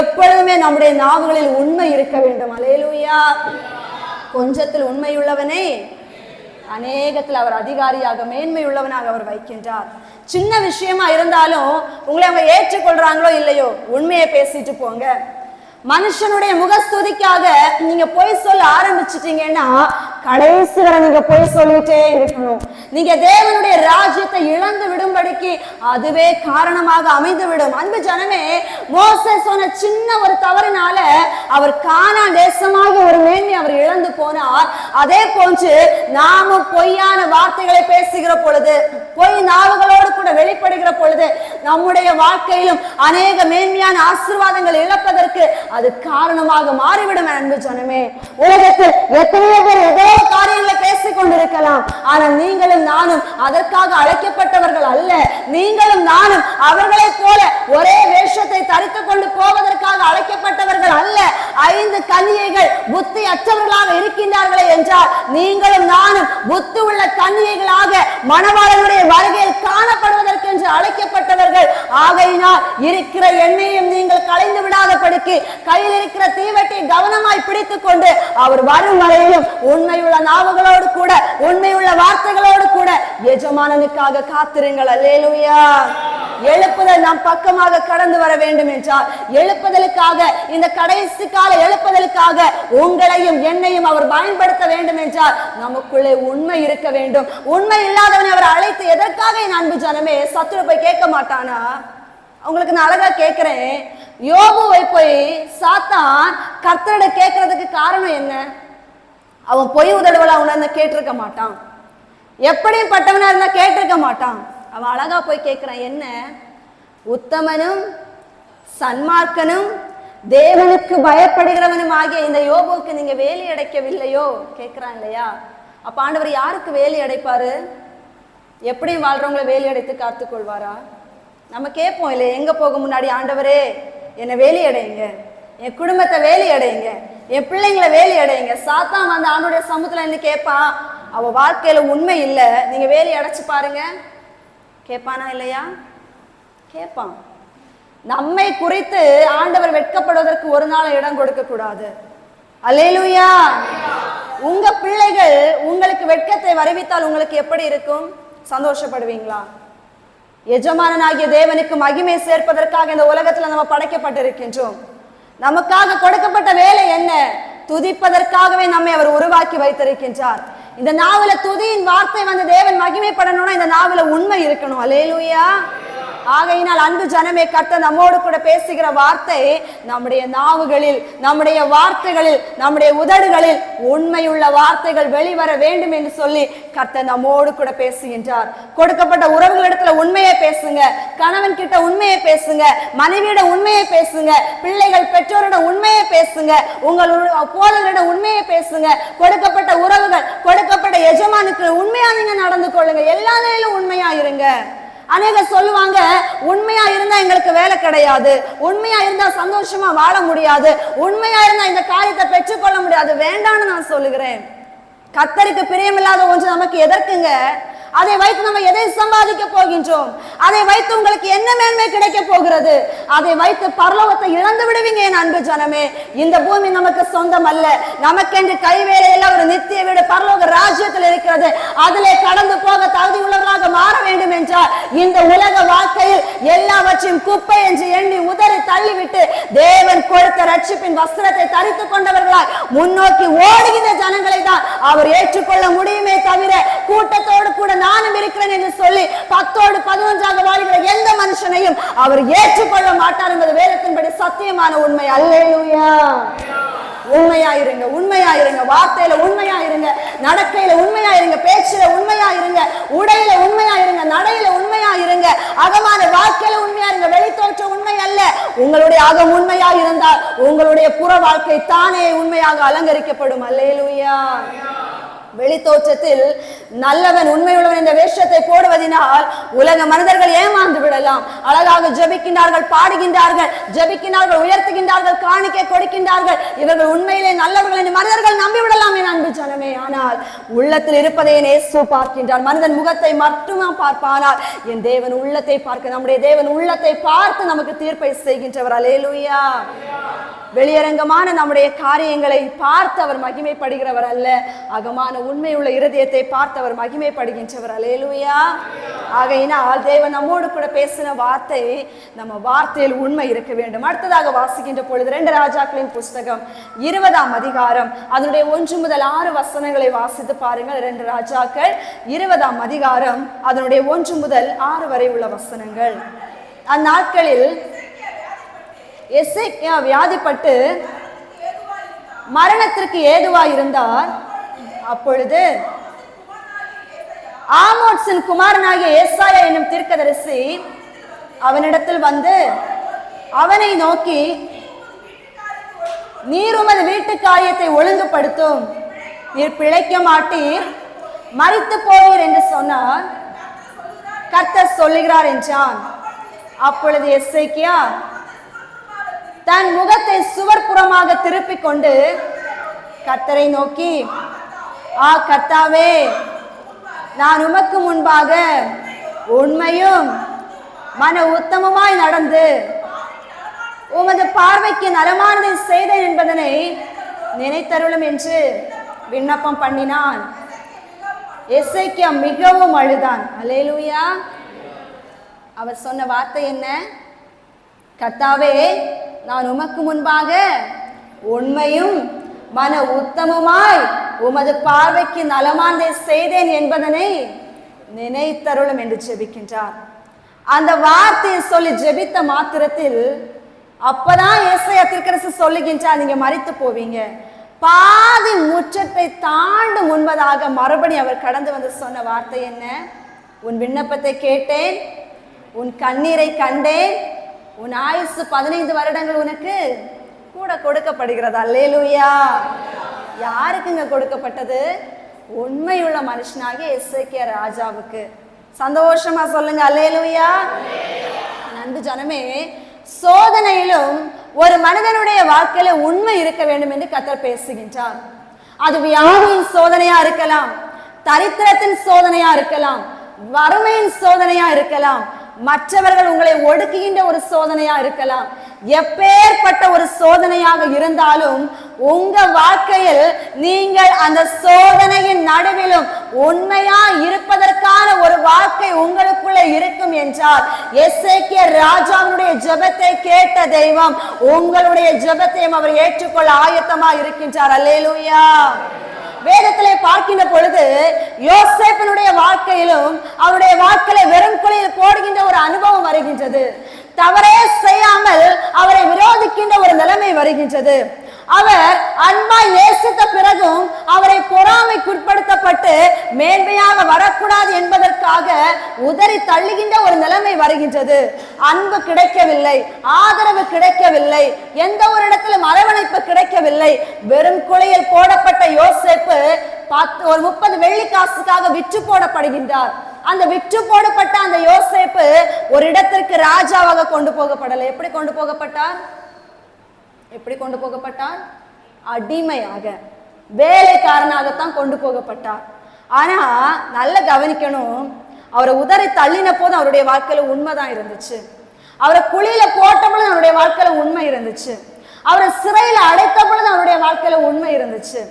A: எப்பொழுதுமே நம்முடைய நாவுகளில் உண்மை இருக்க வேண்டும். அல்லேலூயா. கொஞ்சத்தில் உண்மையுள்ளவனே அநேகத்தில் அவர் அதிகாரியாக மேன்மை உள்ளவனாக அவர் வைக்கின்றார். சின்ன விஷயமா இருந்தாலும் உங்களை அவங்க ஏற்றுக்கொள்றாங்களோ இல்லையோ, உண்மையை பேசிட்டு போங்க. மனுஷனுடைய முகஸ்துதிக்காக நீங்க பொய் சொல்ல ஆரம்பிச்சிட்டீங்கன்னா கடைசி வரை நீங்க பொய் சொல்லிட்டே இருக்கணும். நீங்க தேவனுடைய ராஜ்யத்தை இழந்து விடும்படிக்கு அதுவே காரணமாக அமைந்து விடும். அன்பு ஜனமே, மோசே சொன்ன சின்ன ஒரு தவறினால அவர் கானான் தேசமாக ஒரு மேன்மை அவர் இழந்து போனார். அதே போன்று நாமும் பொய்யான வார்த்தைகளை பேசுகிற பொழுது, பொய் நாவுகளோடு கூட வெளிப்படுகிற பொழுது நம்முடைய வாழ்க்கையிலும் அநேக மேன்மையான ஆசீர்வாதங்கள் இழப்பதற்கு அது காரணமாக மாறிவிடும். அன்பு ஜனமே, உலகத்தில் எத்தனையோ பேர் ஏதோ காரியங்களை பேசிக் கொண்டிருக்கலாம். ஆனால் நீங்களும் நானும் அதற்காக அழைக்கப்பட்டவர்கள் அல்ல. நீங்களும் நானும் அவர்களை போல ஒரே வேஷத்தை தரித்துக் கொண்டு போவதற்காக அழைக்கப்பட்டவர்கள் அல்ல. 5 கன்னிகைகள் புத்தி அற்றவர்களாக இருக்கின்றார்களே என்றால் நீங்களும் நானும் புத்தி உள்ள கன்னிகைகளாக மணவாளனுடைய வருகையில் காணப்படுவதற்கு என்று அழைக்கப்பட்டவர்கள். ஆகையினால் இருக்கிற எண்ணெயையும் நீங்கள் களைந்து விடாதபடிக்கு கையில் இருக்கிற தீவெட்டி கவனமாய் பிடித்துக் கொண்டு அவர் வரும் வரையிலும் உண்மையுள்ள நாவுகளோடு கூட உண்மையுள்ள வார்த்தைகளோடு கூட எஜமானனுக்காக காத்திருங்கள். அல்லேலூயா. எழுப்புதல் நம் பக்கமாக கடந்து வர வேண்டும் என்றால், எழுப்புதலுக்காக இந்த கடைசி கால எழுப்புதலுக்காக உங்களையும் என்னையும் அவர் பயன்படுத்த வேண்டும் என்றால் நமக்குள்ளே உண்மை இருக்க வேண்டும். உண்மை இல்லாதவனை அவர் அழைத்து எதற்காக என் அன்பு ஜனமே சத்துரு போய் கேட்க மாட்டானா? உங்களுக்கு நான் அழகா கேட்கிறேன். யோபுவை போய் சாத்தான் கர்த்தரிட கேட்கறதுக்கு காரணம் என்ன? அவன் பொய் உதடுவலா உணர்ந்து கேட்டிருக்க மாட்டான். எப்படியும் பட்டவனா இருந்தா கேட்டிருக்க மாட்டான். அவன் அழகா போய் கேட்கிறான், என்ன உத்தமனும் சன்மார்க்கனும் தேவனுக்கு பயப்படுகிறவனும் ஆகிய இந்த யோபுவுக்கு நீங்க வேலி அடைக்கவில்லையோ கேட்கிறான் இல்லையா? அப்ப ஆண்டவர் யாருக்கு வேலி அடைப்பாரு? எப்படியும் வாழ்றவங்களை வேலி அடைத்து காத்துக் கொள்வாரா? நம்ம கேட்போம் இல்லையா, எங்க போக முன்னாடி, ஆண்டவரே என்னை வேலி அடையுங்க, என் குடும்பத்தை வேலி அடையுங்க, என் பிள்ளைங்களை வேலி அடையுங்க. சாத்தான் வந்து ஆண்டோடைய சமூகத்துல இருந்து கேட்பான், அவ வாழ்க்கையில உண்மை இல்லை, நீங்க வேலி அடைச்சு பாருங்க. கேட்பானா இல்லையா? கேட்பான். நம்மை குறித்து ஆண்டவர் வெட்கப்படுவதற்கு ஒரு நாள் இடம் கொடுக்க கூடாது. அல்லேலூயா. உங்க பிள்ளைகள் உங்களுக்கு வெட்கத்தை வருவித்தால் உங்களுக்கு எப்படி இருக்கும்? சந்தோஷப்படுவீங்களா? எஜமானனாகிய தேவனுக்கு மகிமை சேர்ப்பதற்காக இந்த உலகத்துல நம்ம படைக்கப்பட்டிருக்கின்றோம். நமக்காக கொடுக்கப்பட்ட வேலை என்ன? துதிப்பதற்காகவே நம்மை அவர் உருவாக்கி வைத்திருக்கின்றார். இந்த நாவல துதியின் வார்த்தை வந்து தேவன் மகிமைப்படணும்னா இந்த நாவல உண்மை இருக்கணும். அல்லேலூயா. ஆகையினால் அன்பு ஜனமே, கர்த்தர் நம்மோடு கூட பேசுகிற வார்த்தை நம்முடைய நாவுகளில், நம்முடைய வார்த்தைகளில், நம்முடைய உதடுகளில் உண்மையுள்ள வார்த்தைகள் வெளிவர வேண்டும் என்று சொல்லி கர்த்தர் நம்மோடு கூட பேசுகின்றார். கொடுக்கப்பட்ட உறவுகளிடத்துல உண்மையை பேசுங்க, கணவன் கிட்ட உண்மையை பேசுங்க, மனைவியிட உண்மையை பேசுங்க, பிள்ளைகள் பெற்றோரிட உண்மையை பேசுங்க, உங்களுடைய போதகரிட உண்மையை பேசுங்க. கொடுக்கப்பட்ட உறவுகள், கொடுக்கப்பட்ட எஜமானுக்கு உண்மையா நீங்க நடந்து கொள்ளுங்க. எல்லா நிலையிலும் உண்மையா இருங்க. அநேகர் சொல்லுவாங்க, உண்மையா இருந்தா எங்களுக்கு வேலை கிடையாது, உண்மையா இருந்தா சந்தோஷமா வாழ முடியாது, உண்மையா இருந்தா இந்த காரியத்தை பெற்றுக்கொள்ள முடியாது. வேண்டாம்னு நான் சொல்லுகிறேன். கர்த்தருக்கு பிரியமில்லாத ஒன்று நமக்கு எதற்குங்க? அதை வைத்து நம்ம எதை சம்பாதிக்க போகின்றோம்? அதை வைத்து உங்களுக்கு என்ன மேன்மை கிடைக்க போகிறது? அதை வைத்து பரலோகத்தை இழந்து விடுவீங்க என் அன்பு ஜனமே. இந்த பூமி நமக்கு சொந்தம் அல்ல. நமக்கென்று கைவேலையில ஒரு நித்திய வீடு பரலோக ராஜ்யத்தில் இருக்கிறது. அதிலே கடந்து போக தகுதி உள்ளவர்களாக மாற வேண்டும் என்றால் இந்த உலக வாழ்க்கையில் எல்லாவற்றையும் குப்பை என்று எண்ணி உதறி தள்ளிவிட்டு தேவன் கொடுத்த ரட்சிப்பின் வஸ்திரத்தை தரித்துக் கொண்டவர்களாய் முன்னோக்கி ஓடுகின்ற ஜனங்களை தான் அவர் ஏற்றுக்கொள்ள முடியுமே தவிர கூட்டத்தோடு கூட நானும் இருக்கிறேன் என்று சொல்லி 10ஓடு 11ஆக வாழ்கிற எந்த மனுஷனையும் அவர் ஏற்றுக்கொள்ள மாட்டார் என்பது வேதத்தின்படி சத்தியமான உண்மை. அல்லேலூயா. உண்மையாயிருங்க, உண்மையாயிருங்க, வார்த்தையில உண்மையாயிருங்க, நடக்கையில உண்மையாயிருங்க, பேச்சில உண்மையாயிருங்க, உடையில உண்மையாயிருங்க, நடையில உண்மையாயிருங்க, அகமான வாழ்க்கையில உண்மையாயிருங்க. வெளித்தோற்ற உண்மை அல்ல. உங்களுடைய அகம் உண்மையா இருந்தால் உங்களுடைய புற வாழ்க்கை தானே உண்மையாக அலங்கரிக்கப்படும். அல்லேலூயா. வெளித்தோற்றத்தில் நல்லவன் உண்மையுள்ளவன் என்ற வேஷத்தை போடுவதனால் உலக மனிதர்கள் ஏமாந்து விடலாம். அழகாக ஜெபிக்கின்றார்கள், பாடுகின்றார்கள், ஜெபிக்கின்றார்கள், உயர்த்துகின்றார்கள், காணிக்கை கொடுக்கின்றார்கள். இவர்கள் உண்மையிலே நல்லவர்கள் என்று மனிதர்கள் நம்பிவிடலாம் என் அன்பு ஜனமே. ஆனால் உள்ளத்தில் இருப்பதை இயேசு பார்க்கின்றார். மனிதன் முகத்தை மட்டுமா பார்ப்பானால் என் தேவன் உள்ளத்தை பார்க்க, நம்முடைய தேவன் உள்ளத்தை பார்த்து நமக்கு தீர்ப்பை செய்கின்றவர். அல்லேலூயா. வெளியரங்கமான நம்முடைய காரியங்களை பார்த்து அவர் மகிமைப்படுகிறவர் அல்ல, அகமான உண்மையுள்ள இருதயத்தை பார்த்து அவர் மகிமைப்படுகின்றவர். அல்லேலூயா. ஆகையினால் தேவன் நம்மோடு கூட பேசின வார்த்தை, நம்ம வார்த்தையில் உண்மை இருக்க வேண்டும். அடுத்ததாக வாசிக்கின்ற பொழுது 2 ராஜாக்களின் புஸ்தகம் 20ஆம் அதிகாரம் அதனுடைய 1 முதல் 6 வசனங்களை வாசித்து பாருங்கள். 2 ராஜாக்கள் 20ஆம் அதிகாரம் அதனுடைய 1 முதல் 6 வரை உள்ள வசனங்கள். அந்நாட்களில் எசேக்கியா வியாதிப்பட்டு மரணத்திற்கு ஏதுவாயிருந்தார். அப்பொழுது ஆமோத்சின் குமாரனாகிய ஏசாயா என்னும் தீர்க்கதரிசி அவனிடத்தில் வந்து அவனை நோக்கி, நீர் உமது வீட்டு காரியத்தை ஒழுங்குபடுத்தும், நீர் பிழைக்க மாட்டீர், மரித்து போவீர் என்று சொன்னார். கர்த்தர் சொல்லுகிறார் என்றான். அப்பொழுது எசேக்கியா தன் முகத்தை சுவர்புறமாக திருப்பிக் கொண்டு கர்த்தரை நோக்கி, கர்த்தாவே, நான் உமக்கு முன்பாக உண்மையும் மன உத்தமமாய் நடந்து உமது பார்வைக்கு நலமானதை செய்தேன் என்பதனை நினைத்தருளும் என்று விண்ணப்பம் பண்ணினான். எசேக்கியா மிகவும் அழுதான். அல்லேலூயா. அவர் சொன்ன வார்த்தை என்ன? கர்த்தாவே, நான் உமக்கு முன்பாக உண்மையும் மன உத்தமமாய் உமது பார்வைக்கு நலமானதை செய்தேன் என்பதனை நினைத்தருளும் என்று ஜெபிக்கின்றார். அந்த வார்த்தையை சொல்லி ஜெபித்த மாத்திரத்தில் அப்பதான் ஏசாயா தீர்க்கதரிசி சொல்லுகின்றார், நீங்க மரித்து போவீங்க. பாதி முற்றத்தை தாண்டு முன்பதாக மறுபடி அவர் கடந்து வந்து சொன்ன வார்த்தை என்ன? உன் விண்ணப்பத்தை கேட்டேன், உன் கண்ணீரை கண்டேன், உன் ஆயுசு 15 வருடங்கள் உனக்கு கூட கொடுக்கப்படுகிறது. அல்லேலூயா. யாருக்குங்க கொடுக்கப்பட்டது? உண்மையுள்ள மனுஷனாகிய எசேக்கியா ராஜாவுக்கு. சந்தோஷமா சொல்லுங்க அல்லேலூயா. அன்பு ஜனமே, சோதனையிலும் ஒரு மனிதனுடைய வாழ்க்கையில உண்மை இருக்க வேண்டும் என்று கர்த்தர் பேசுகின்றார். அது வியாதியின் சோதனையா இருக்கலாம், தரித்திரத்தின் சோதனையா இருக்கலாம், வறுமையின் சோதனையா இருக்கலாம், மற்றவர்கள் உங்களை ஒடுக்குகின்ற ஒரு சோதனையா இருக்கலாம். எப்பேற்பட்ட ஒரு சோதனையாக இருந்தாலும் உங்க வாழ்க்கையில் நீங்கள் அந்த சோதனையின் நடுவிலும் உண்மையா இருப்பதற்கான ஒரு வாழ்க்கை உங்களுக்குள்ள இருக்கும் என்றால் எசேக்கியா ராஜாவுடைய ஜெபத்தை கேட்ட தெய்வம் உங்களுடைய ஜெபத்தையும் அவர் ஏற்றுக்கொள்ள ஆயத்தமா இருக்கின்றார். அல்லேலூயா. வேதத்திலே பார்க்கின்ற பொழுது யோசேப்பினுடைய வாழ்க்கையிலும் அவருடைய வாழ்க்கையில வெறும் குழியில் போடுகின்ற ஒரு அனுபவம் வருகின்றது. தவறே செய்யாமல் அவரை விரோதிக்கின்ற ஒரு நிலைமை வருகின்றது. அவர் அன்பாய் நேசித்த பிறகும் அவரை பொறாமைக்குட்படுத்தப்பட்டு மேன்மையாக வரக்கூடாது என்பதற்காக உதறி தள்ளுகின்ற ஒரு நிலைமை வருகின்றது. அன்பு கிடைக்கவில்லை, ஆதரவு கிடைக்கவில்லை, எந்த ஒரு இடத்திலும் அரவணைப்பு கிடைக்கவில்லை. வெறும் குழியில் போடப்பட்ட யோசேப்பு ஒரு 30 வெள்ளி காசுக்காக விற்று போடப்படுகின்றார். அந்த விற்று போடப்பட்ட அந்த யோசேப்பு ஒரு இடத்திற்கு ராஜாவாக கொண்டு போகப்படலை. எப்படி கொண்டு போகப்பட்டார்? எப்படி கொண்டு போகப்பட்டார்? அடிமையாக, வேலைக்காரனாகத்தான் கொண்டு போகப்பட்டார். ஆனா நல்ல கவனிக்கணும், அவரை உதறி தள்ளின போது அவருடைய வாழ்க்கையில உண்மைதான் இருந்துச்சு. அவரை குழியில போட்ட பொழுது அவருடைய வாழ்க்கையில உண்மை இருந்துச்சு. அவரை சிறையில அடைத்த பொழுது அவருடைய வாழ்க்கையில உண்மை இருந்துச்சு.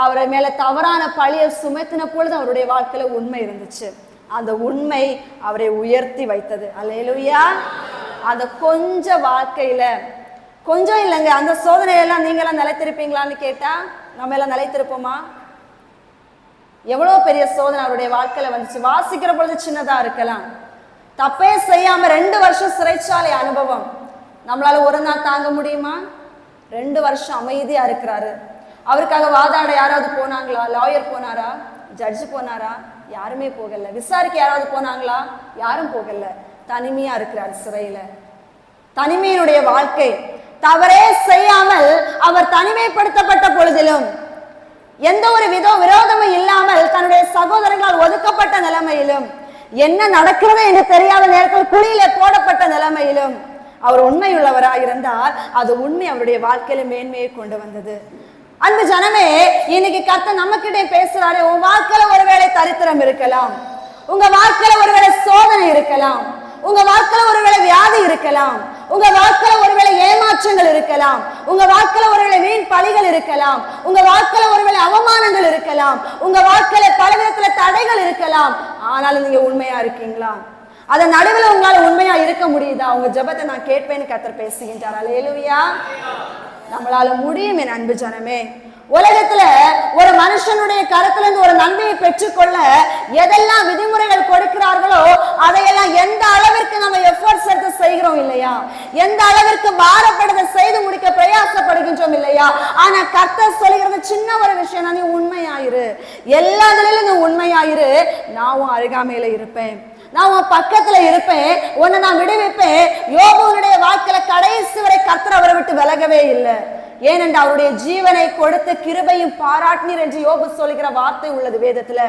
A: அவரை மேல தவறான பழியை சுமத்தின பொழுது அவருடைய வாழ்க்கையில உண்மை இருந்துச்சு. அந்த உண்மை அவரை உயர்த்தி வைத்தது. அல்லேலூயா. அந்த கொஞ்ச வாழ்க்கையில கொஞ்சம் இல்லைங்க, அந்த சோதனையெல்லாம் நீங்க எல்லாம் நிலைத்திருப்பீங்களான்னு கேட்டா நம்ம எல்லாம் நிலைத்திருப்போமா? எவ்வளவு பெரிய சோதனை அவருடைய வாழ்க்கையில வந்துச்சு. வாசிக்கிற பொழுது சின்னதா இருக்கலாம். தப்பே செய்யாம 2 வருஷம் சிறைச்சாலை அனுபவம் நம்மளால ஒரு நாள் தாங்க முடியுமா? 2 வருஷம் அமைதியா இருக்கிறாரு. அவருக்காக வாதாட யாராவது போனாங்களா? லாயர் போனாரா? ஜட்ஜு போனாரா? யாருமே போகல. விசாரிக்க யாராவது போனாங்களா? யாரும் போகல. தனிமையா இருக்கிறார் சிறையில. தனிமையினுடைய வாழ்க்கை. தவறே செய்யாமல் அவர் தனிமைப்படுத்தப்பட்ட பொழுதிலும் எந்த ஒரு விரோதமும் இல்லாமல் தன்னுடைய சகோதரர்களால் ஒதுக்கப்பட்ட நிலைமையிலும் என்ன நடக்கிறது என்று தெரியாத நேரத்தில் குழியில போடப்பட்ட நிலைமையிலும் அவர் உண்மையுள்ளவராக இருந்தால் அது உண்மை அவருடைய வாழ்க்கையில மேன்மையை கொண்டு வந்தது. அன்பு ஜனமே, இன்னைக்கு கர்த்தர் நம்ம கிட்டே பேசுறாரு. உங்க வாழ்க்கையில ஒருவேளை தரித்திரம் இருக்கலாம், உங்க வாழ்க்கையில ஒருவேளை சோதனை இருக்கலாம், உங்க வாழ்க்கையில ஒருவேளை வியாதி இருக்கலாம், உங்க வாழ்க்கையில ஒருவேளை ஏமாற்றங்கள் இருக்கலாம், உங்க வாழ்க்கையில ஒருவேளை வீண் பழிகள் இருக்கலாம், உங்க வாழ்க்கையில ஒருவேளை அவமானங்கள் இருக்கலாம், உங்க வாழ்க்கையில பலவிதத்துல தடைகள் இருக்கலாம். ஆனாலும் நீங்க உண்மையா இருக்கீங்களா? அதன் நடுவில் உங்களால உண்மையா இருக்க முடியுதா? உங்க ஜெபத்தை நான் கேட்பேன்னு கர்த்தர் பேசுகின்றார். அல்லேலூயா. நம்மளால முடியும். என் அன்பு ஜனமே, உலகத்துல ஒரு மனுஷனுடைய கருத்துல இருந்து ஒரு நன்மையை பெற்றுக்கொள்ள எதெல்லாம் விதிமுறைகள் கொடுக்கிறார்களோ அதையெல்லாம் எந்த அளவிற்கு நம்ம எஃபர்ட்ஸ் எடுத்து செய்கிறோம் இல்லையா? எந்த அளவிற்கு பாரப்படுத்த செய்து முடிக்க பிரயாசப்படுகின்றோம் இல்லையா? ஆனா கர்த்தர் சொல்கிறது சின்ன ஒரு விஷயம், நீ உண்மையாயிரு, எல்லாத்துலயும் நீ உண்மையாயிரு, நான் உன் அருகாமையில இருப்பேன், நான் உன் பக்கத்துல இருப்பேன், உன்னை நான் விடுவிப்பேன். யோபுவினுடைய வாழ்க்கையில கடைசி வரை கர்த்தர் அவரை விட்டு விலகவே இல்லை. ஏனென்று அவருடைய ஜீவனை கொடுத்து கிருபையும் பாராட்டினீர் என்று யோபு சொல்கிற வார்த்தை உள்ளது வேதத்துல.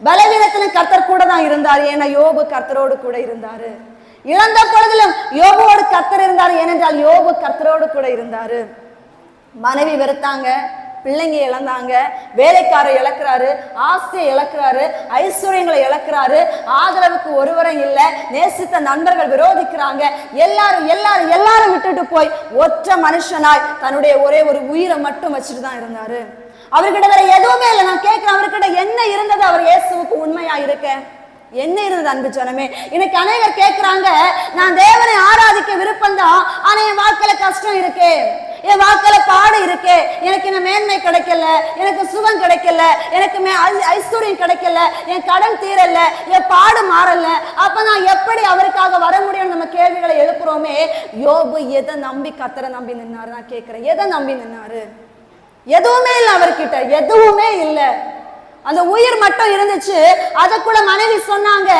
A: பலவீனத்துல கர்த்தர் கூட தான் இருந்தார். ஏன்னா யோபு கர்த்தரோடு கூட இருந்தாரு. இழந்த பொழுதிலும் யோபுவோடு கர்த்தர் இருந்தார். ஏனென்றால் யோபு கர்த்தரோடு கூட இருந்தாரு. மனைவி வெறுத்தாங்க, பிள்ளைங்க இழந்தாங்க, வேலைக்காரை இழக்கிறாரு, ஆசையை இழக்கிறாரு, ஐஸ்வர்யங்களை இழக்கிறாரு, ஆதரவுக்கு ஒருவரும் இல்லை, நேசித்த நண்பர்கள் விரோதிக்கிறாங்க, எல்லாரும் எல்லாரும் எல்லாரும் விட்டுட்டு போய் ஒற்ற மனுஷனாய் தன்னுடைய ஒரே ஒரு உயிரை மட்டும் வச்சுட்டு தான் இருந்தாரு. அவர்கிட்ட வேற எதுவுமே இல்லை. நான் கேட்கிறேன், அவர்கிட்ட என்ன இருந்தது? அவர் இயேசுவுக்கு உண்மையா இருக்க என்ன இருந்தது? அன்பு ஜனமே, இன்னைக்கு அனைவர் கேட்கிறாங்க, நான் தேவனை ஆராதிக்க விருப்பம் தான், ஆனா என் வாழ்க்கையில கஷ்டம் இருக்கு, என் வாழ்க்கையில பாடு இருக்கு, எனக்கு என்ன மேன்மை கிடைக்கல, எனக்கு சுகம் கிடைக்கல, எனக்கு ஐஸ்வர்யம் கிடைக்கல, என் கடன் தீரல, என் பாடு மாறல, அப்ப நான் எப்படி அவருக்காக வர முடியும்? நம்ம கேள்விகளை எழுப்புறோமே. யோபு எதை நம்பி கர்த்தரை நம்பி நின்னாரு? நான் கேட்கிறேன், எதை நம்பி நின்னாரு? எதுவுமே இல்லை அவர்கிட்ட, எதுவுமே இல்லை. அந்த உயிர் மட்டும் இருந்துச்சு. அதுக்குள்ள மனைவி சொன்னாங்க,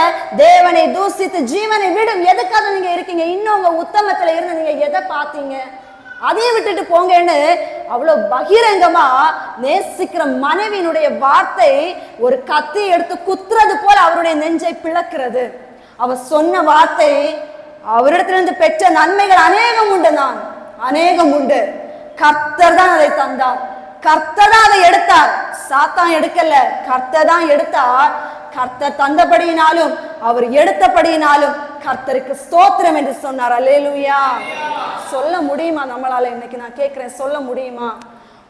A: தேவனை தூசித்து ஜீவனை விடும், எதுக்காக நீங்க இருக்கீங்க? இன்னும் உங்க உத்தமத்துல இருந்து நீங்க எதை பார்த்தீங்க? அதையும் விட்டுட்டு போங்கன்னு அவ்வளவு பகிரங்கமா நேசிக்கிற மனைவியினுடைய வார்த்தை ஒரு கத்தி எடுத்து குத்துறது போல அவருடைய நெஞ்சை பிளக்கிறது. அவர் சொன்ன வார்த்தை, அவரிடத்திலிருந்து பெற்ற நன்மைகள் அநேகம் உண்டு, நான் அநேகம் உண்டு. கர்த்தர் தான் அதை தந்தார், கர்த்தர் தான் அதை எடுத்தார், சாத்தான் எடுக்கல, கர்த்தர் தான் எடுத்தார். கர்த்தர் தந்தபடியினாலும் அவர் எடுத்தபடியினாலும் கர்த்தருக்கு ஸ்தோத்திரம் என்று சொன்னார். அல்லேலூயா. சொல்ல முடியுமா நம்மளால? இன்னைக்கு நான் கேட்கிறேன், சொல்ல முடியுமா?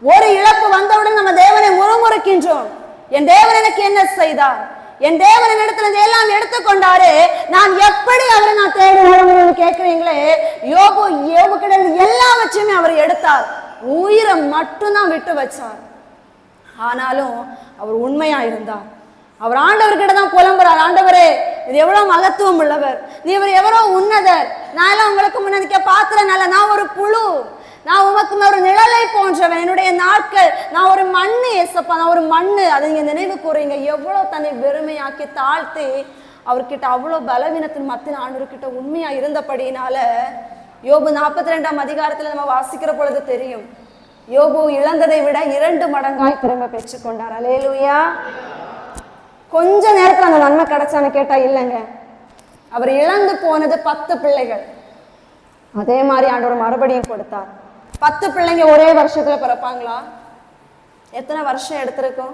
A: ஒரு இழப்பு வந்தவுடன் நம்ம தேவனை முறுமுறுக்கின்றோம். என் தேவன் எனக்கு என்ன செய்தார்? என் தேவன் இடத்துல எல்லாம் எடுத்துக்கொண்டாரு, நான் எப்படி அவரை நான் தேடுவேன் கேட்கிறீங்களே. யோபு கிட்ட எல்லாவற்றையுமே அவர் எடுத்தார், உயிரை மட்டும்தான் விட்டு வச்சார். ஆனாலும் அவர் உண்மையா இருந்தார். அவர் ஆண்டவர்கிட்ட தான் புலம்புறார், ஆண்டவரே இது எவ்வளவு மகத்துவம் உள்ளவர், இவர் எவ்வளவு உன்னதர், நான் எல்லாம் உங்களுக்கு முன்னாடி பாத்திரனால நான் ஒரு புழு, நான் உமக்கு ஒரு நிழலை போன்றவன், என்னுடைய நாட்கள் நான் ஒரு மண்ணு ஏசப்பா, நான் ஒரு மண்ணு. அதை நீங்க நினைவு கூறீங்க. எவ்வளவு தன்னை வெறுமையாக்கி தாழ்த்தி அவர்கிட்ட அவ்வளவு பலவீனத்தின் மத்தியில் ஆண்டவர்கிட்ட உண்மையா இருந்தபடினால யோபு 42ஆம் அதிகாரத்துல நம்ம வாசிக்கிற பொழுது தெரியும், யோபு இழந்ததை விட 2 மடங்காய் திரும்ப பெற்றுக்கொண்டார். அல்லேலூயா. கொஞ்ச நேரத்துல அந்த நன்மை கிடைச்சான்னு கேட்டா இல்லைங்க. அவர் இழந்து போனது 10 பிள்ளைகள். அதே மாதிரி ஆண்டவர் மறுபடியும் கொடுத்தார். 10 பிள்ளைங்க ஒரே வருஷத்துல பிறப்பாங்களா? எத்தனை வருஷம் எடுத்திருக்கும்?